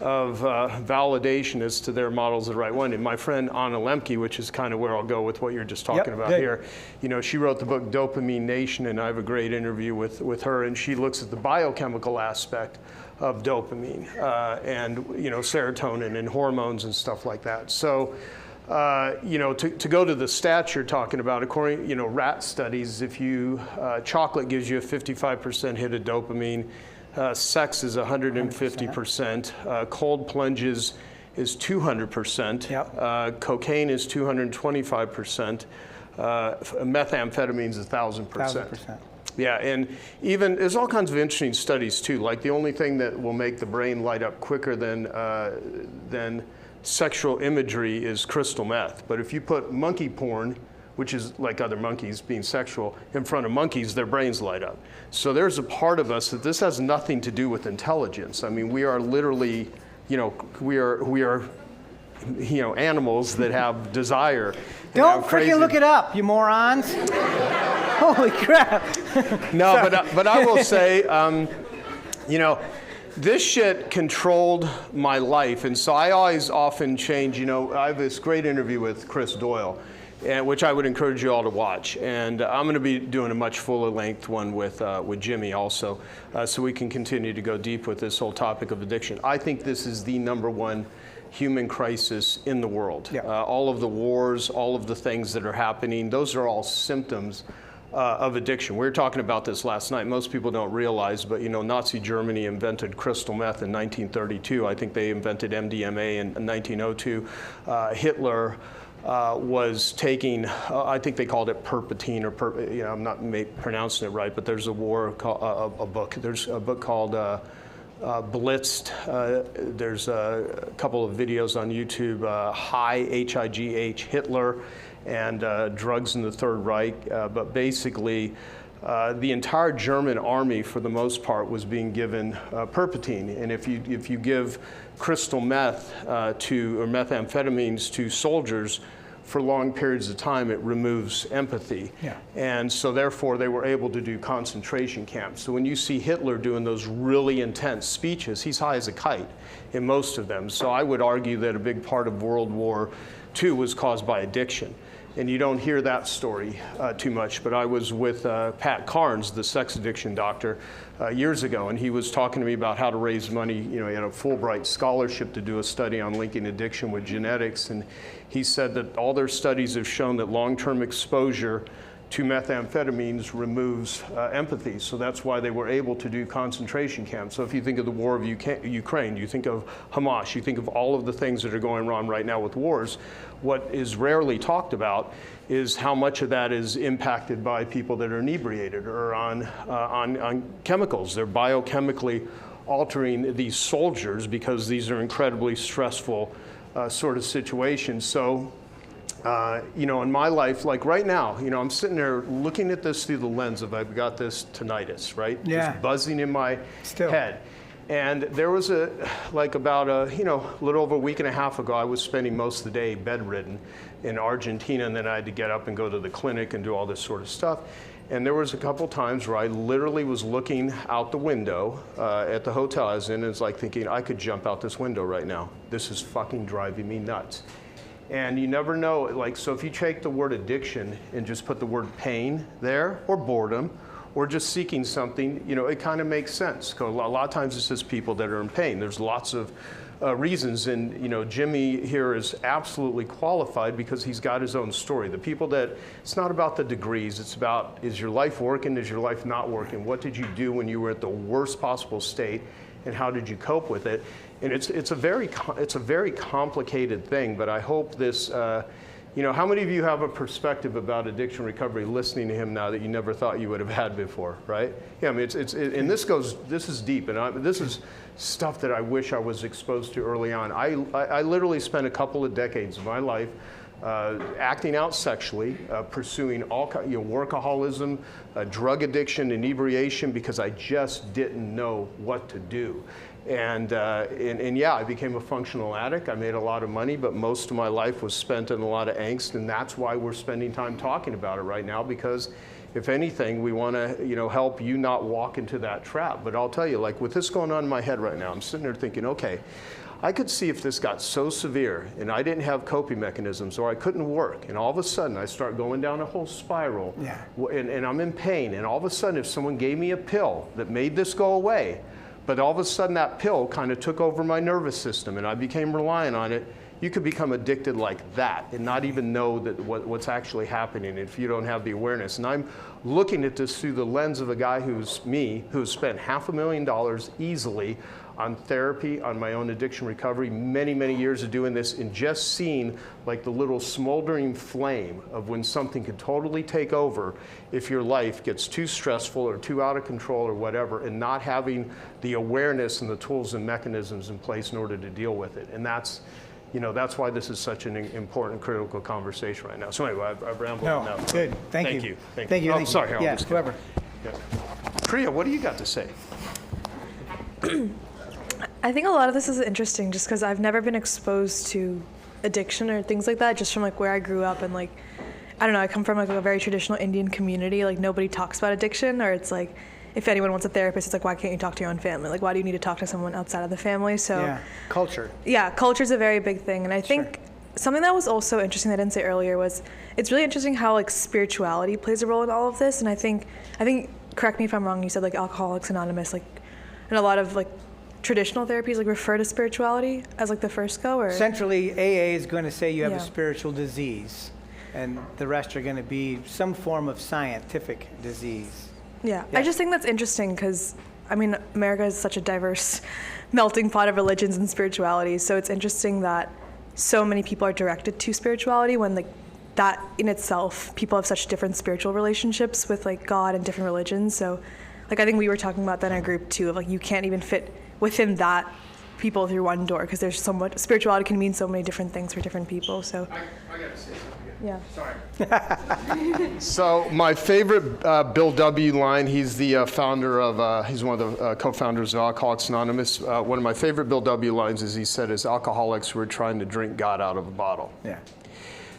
of validation as to their model's the right one. And my friend Anna Lemke, which is kind of where I'll go with what you're just talking about here, you know, she wrote the book Dopamine Nation, and I have a great interview with her, and she looks at the biochemical aspect of dopamine and, you know, serotonin and hormones and stuff like that. So, you know, to go to the stats you're talking about, according, you know, rat studies, if you, chocolate gives you a 55% hit of dopamine, sex is 150%, cold plunges is 200%, cocaine is 225%, methamphetamines is 1,000%. Yeah, and even there's all kinds of interesting studies too. Like the only thing that will make the brain light up quicker than sexual imagery is crystal meth. But if you put monkey porn, which is like other monkeys being sexual, in front of monkeys, their brains light up. So there's a part of us that this has nothing to do with intelligence. I mean, we are literally, you know, we are, you know, animals that have desire. Don't freaking look it up, you morons. Holy crap. No, but I will say, you know, this shit controlled my life. And so I always often change, you know, I have this great interview with Chris Doyle, which I would encourage you all to watch. And I'm going to be doing a much fuller length one with Jimmy also, so we can continue to go deep with this whole topic of addiction. I think this is the #1 human crisis in the world. All of the wars, all of the things that are happening, those are all symptoms of addiction. We were talking about this last night. Most people don't realize, but you know, Nazi Germany invented crystal meth in 1932. I think they invented MDMA in 1902. Hitler was taking, I think they called it Perpetine, or you know, I'm not pronouncing it right, but there's a book. There's a book called Blitzed. There's a couple of videos on YouTube, H-I-G-H, Hitler, and drugs in the Third Reich. But basically, the entire German army, for the most part, was being given Perpetine. And if you give crystal meth or methamphetamines to soldiers for long periods of time, it removes empathy. And so therefore they were able to do concentration camps. So when you see Hitler doing those really intense speeches, he's high as a kite in most of them. So I would argue that a big part of World War II was caused by addiction. And you don't hear that story too much, but I was with Pat Carnes, the sex addiction doctor, years ago, and he was talking to me about how to raise money. You know, he had a Fulbright scholarship to do a study on linking addiction with genetics, and he said that all their studies have shown that long-term exposure to methamphetamines removes empathy. So that's why they were able to do concentration camps. So if you think of the war of Ukraine, you think of Hamas, you think of all of the things that are going on right now with wars, what is rarely talked about is how much of that is impacted by people that are inebriated or on chemicals. They're biochemically altering these soldiers because these are incredibly stressful sort of situations. So, you know, in my life, like right now, you know, I'm sitting there looking at this through the lens of I've got this tinnitus, right? Just buzzing in my head. And there was about a little over a week and a half ago, I was spending most of the day bedridden in Argentina, and then I had to get up and go to the clinic and do all this sort of stuff. And there was a couple times where I literally was looking out the window at the hotel I was in, and it's like thinking, I could jump out this window right now. This is fucking driving me nuts. And you never know, like, so if you take the word addiction and just put the word pain there, or boredom, or just seeking something, you know, it kind of makes sense. 'Cause a lot of times it's just people that are in pain. There's lots of reasons, and you know, Jimmy here is absolutely qualified because he's got his own story. The people that, it's not about the degrees, it's about, is your life working, is your life not working? What did you do when you were at the worst possible state, and how did you cope with it? And it's a very complicated thing, but I hope this, you know, how many of you have a perspective about addiction recovery listening to him now that you never thought you would have had before, right? Yeah, I mean, and this is deep, and this is stuff that I wish I was exposed to early on. I literally spent a couple of decades of my life acting out sexually, pursuing all workaholism, drug addiction, inebriation, because I just didn't know what to do. And yeah, I became a functional addict. I made a lot of money, but most of my life was spent in a lot of angst, and that's why we're spending time talking about it right now, because if anything, we want to, help you not walk into that trap. But I'll tell you, like with this going on in my head right now, I'm sitting there thinking, okay, I could see if this got so severe and I didn't have coping mechanisms or I couldn't work, and all of a sudden I start going down a whole spiral, and I'm in pain, and all of a sudden if someone gave me a pill that made this go away, but all of a sudden that pill kind of took over my nervous system and I became reliant on it, you could become addicted like that and not even know that what's actually happening if you don't have the awareness. And I'm looking at this through the lens of a guy who's spent $500,000 easily on therapy, on my own addiction recovery, many, many years of doing this, and just seeing like the little smoldering flame of when something could totally take over if your life gets too stressful or too out of control or whatever, and not having the awareness and the tools and mechanisms in place in order to deal with it. And that's why this is such an important, critical conversation right now. So anyway, I've rambled enough. Good. Thank you. Thank you. Oh, sorry, Harold. Yes, whoever. Yeah. Priya, what do you got to say? I think a lot of this is interesting just because I've never been exposed to addiction or things like that, just from like where I grew up, and like, I don't know, I come from like a very traditional Indian community. Like nobody talks about addiction, or it's like, if anyone wants a therapist, it's like, why can't you talk to your own family? Like, why do you need to talk to someone outside of the family? So culture. Yeah, culture's a very big thing. And I think something that was also interesting that I didn't say earlier was, it's really interesting how like spirituality plays a role in all of this. And I think, correct me if I'm wrong, you said like Alcoholics Anonymous, like, and a lot of like traditional therapies like refer to spirituality as like the first go, or? Centrally, AA is going to say you have a spiritual disease, and the rest are going to be some form of scientific disease. Yeah, I just think that's interesting because, I mean, America is such a diverse melting pot of religions and spiritualities, so it's interesting that so many people are directed to spirituality when like that in itself, people have such different spiritual relationships with like God and different religions. So like I think we were talking about that in our group too, of like you can't even fit within that people through one door because there's so much, spirituality can mean so many different things for different people. So I gotta say something. Yeah. Sorry. So my favorite Bill W. line, he's the founder of, he's one of the co-founders of Alcoholics Anonymous. One of my favorite Bill W. lines is he said, as alcoholics, we're trying to drink God out of a bottle. Yeah.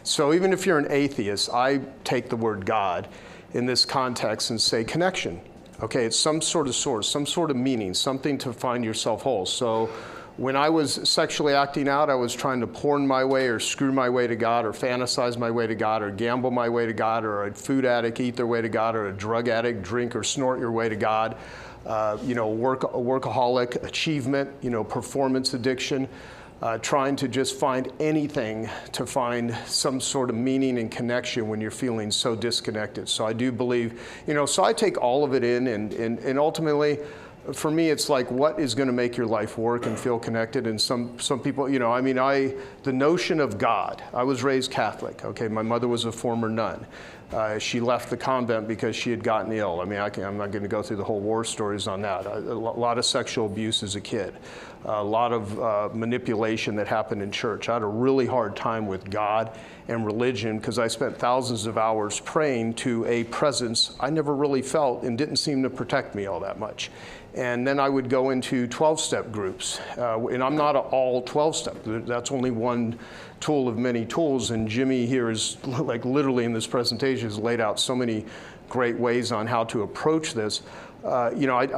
So even if you're an atheist, I take the word God in this context and say connection. Okay, it's some sort of source, some sort of meaning, something to find yourself whole. So when I was sexually acting out, I was trying to porn my way or screw my way to God or fantasize my way to God or gamble my way to God, or a food addict eat their way to God, or a drug addict drink or snort your way to God. Workaholic, achievement, performance addiction, trying to just find anything to find some sort of meaning and connection when you're feeling so disconnected. So I do believe, so I take all of it in, and ultimately, for me, it's like, what is going to make your life work and feel connected? And some people, the notion of God, I was raised Catholic. Okay, my mother was a former nun. She left the convent because she had gotten ill. I'm not going to go through the whole war stories on that. A lot of sexual abuse as a kid, a lot of manipulation that happened in church. I had a really hard time with God and religion because I spent thousands of hours praying to a presence I never really felt and didn't seem to protect me all that much. And then I would go into 12-step groups. And I'm not all 12-step. That's only one tool of many tools. And Jimmy here is, like literally in this presentation, has laid out so many great ways on how to approach this. I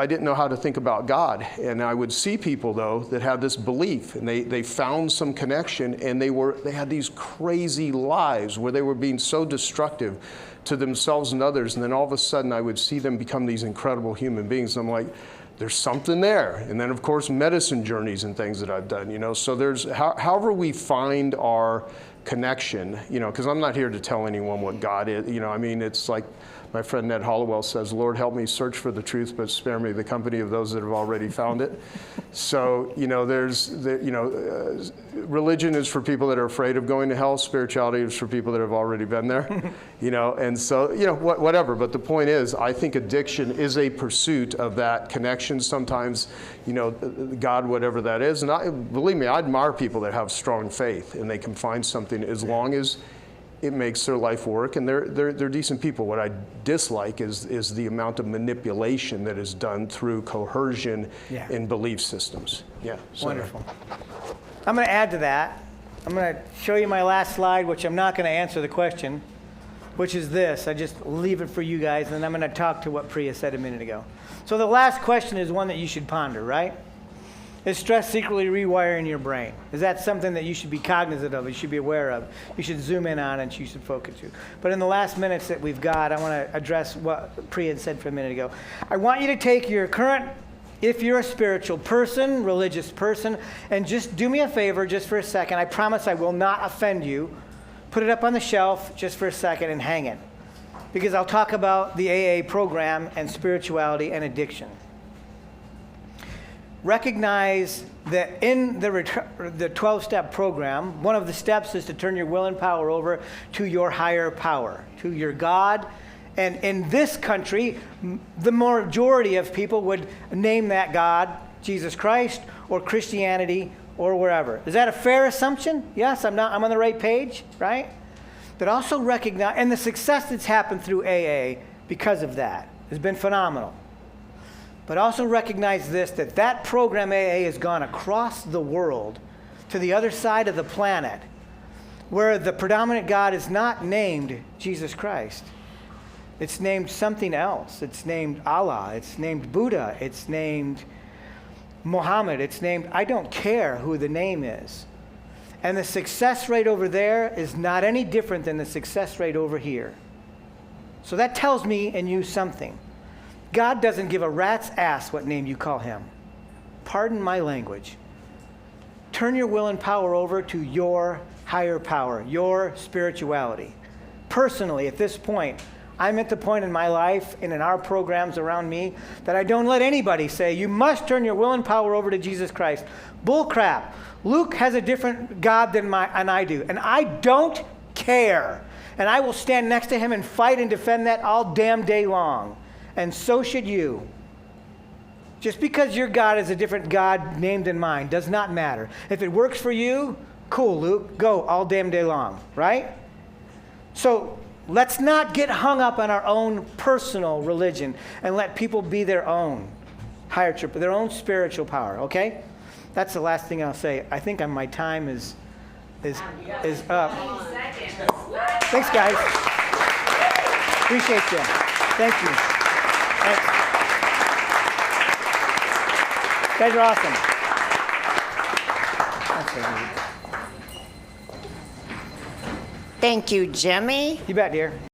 didn't know how to think about God. And I would see people, though, that had this belief. And they found some connection. And they had these crazy lives where they were being so destructive to themselves and others. And then all of a sudden, I would see them become these incredible human beings. And I'm like, there's something there. And then, of course, medicine journeys and things that I've done, So there's, however we find our connection, because I'm not here to tell anyone what God is. It's like my friend Ned Hollowell says, Lord, help me search for the truth, but spare me the company of those that have already found it. So, religion is for people that are afraid of going to hell. Spirituality is for people that have already been there, and so, whatever. But the point is, I think addiction is a pursuit of that connection. Sometimes, God, whatever that is. And believe me, I admire people that have strong faith and they can find something as long as it makes their life work, and they're decent people. What I dislike is the amount of manipulation that is done through coercion in belief systems. Yeah. So. Wonderful. I'm going to add to that. I'm going to show you my last slide, which I'm not going to answer the question, which is this. I just leave it for you guys, and then I'm going to talk to what Priya said a minute ago. So the last question is one that you should ponder, right? Is stress secretly rewiring your brain? Is that something that you should be cognizant of, you should be aware of, you should zoom in on, and you should focus to? But in the last minutes that we've got, I want to address what Priya had said for a minute ago. I want you to take your current, if you're a spiritual person, religious person, and just do me a favor just for a second. I promise I will not offend you. Put it up on the shelf just for a second and hang it. Because I'll talk about the AA program and spirituality and addiction. Recognize that in the 12-step program, one of the steps is to turn your will and power over to your higher power, to your God. And in this country, the majority of people would name that God Jesus Christ or Christianity or wherever. Is that a fair assumption? Yes, I'm on the right page, right? But also recognize, and the success that's happened through AA because of that has been phenomenal. But also recognize this, that program AA has gone across the world to the other side of the planet where the predominant God is not named Jesus Christ. It's named something else. It's named Allah. It's named Buddha. It's named Muhammad. It's named, I don't care who the name is. And the success rate over there is not any different than the success rate over here. So that tells me and you something. God doesn't give a rat's ass what name you call him. Pardon my language. Turn your will and power over to your higher power, your spirituality. Personally, at this point, I'm at the point in my life and in our programs around me that I don't let anybody say, you must turn your will and power over to Jesus Christ. Bull crap. Luke has a different God than I do, and I don't care. And I will stand next to him and fight and defend that all damn day long. And so should you. Just because your God is a different God named than mine does not matter. If it works for you, cool, Luke, go all damn day long, right? So let's not get hung up on our own personal religion and let people be their own higher trip, their own spiritual power, okay? That's the last thing I'll say. I think my time is up. Thanks, guys. Appreciate you. Thank you. Thanks. You guys are awesome. Thank you, Jimmy. You bet, dear.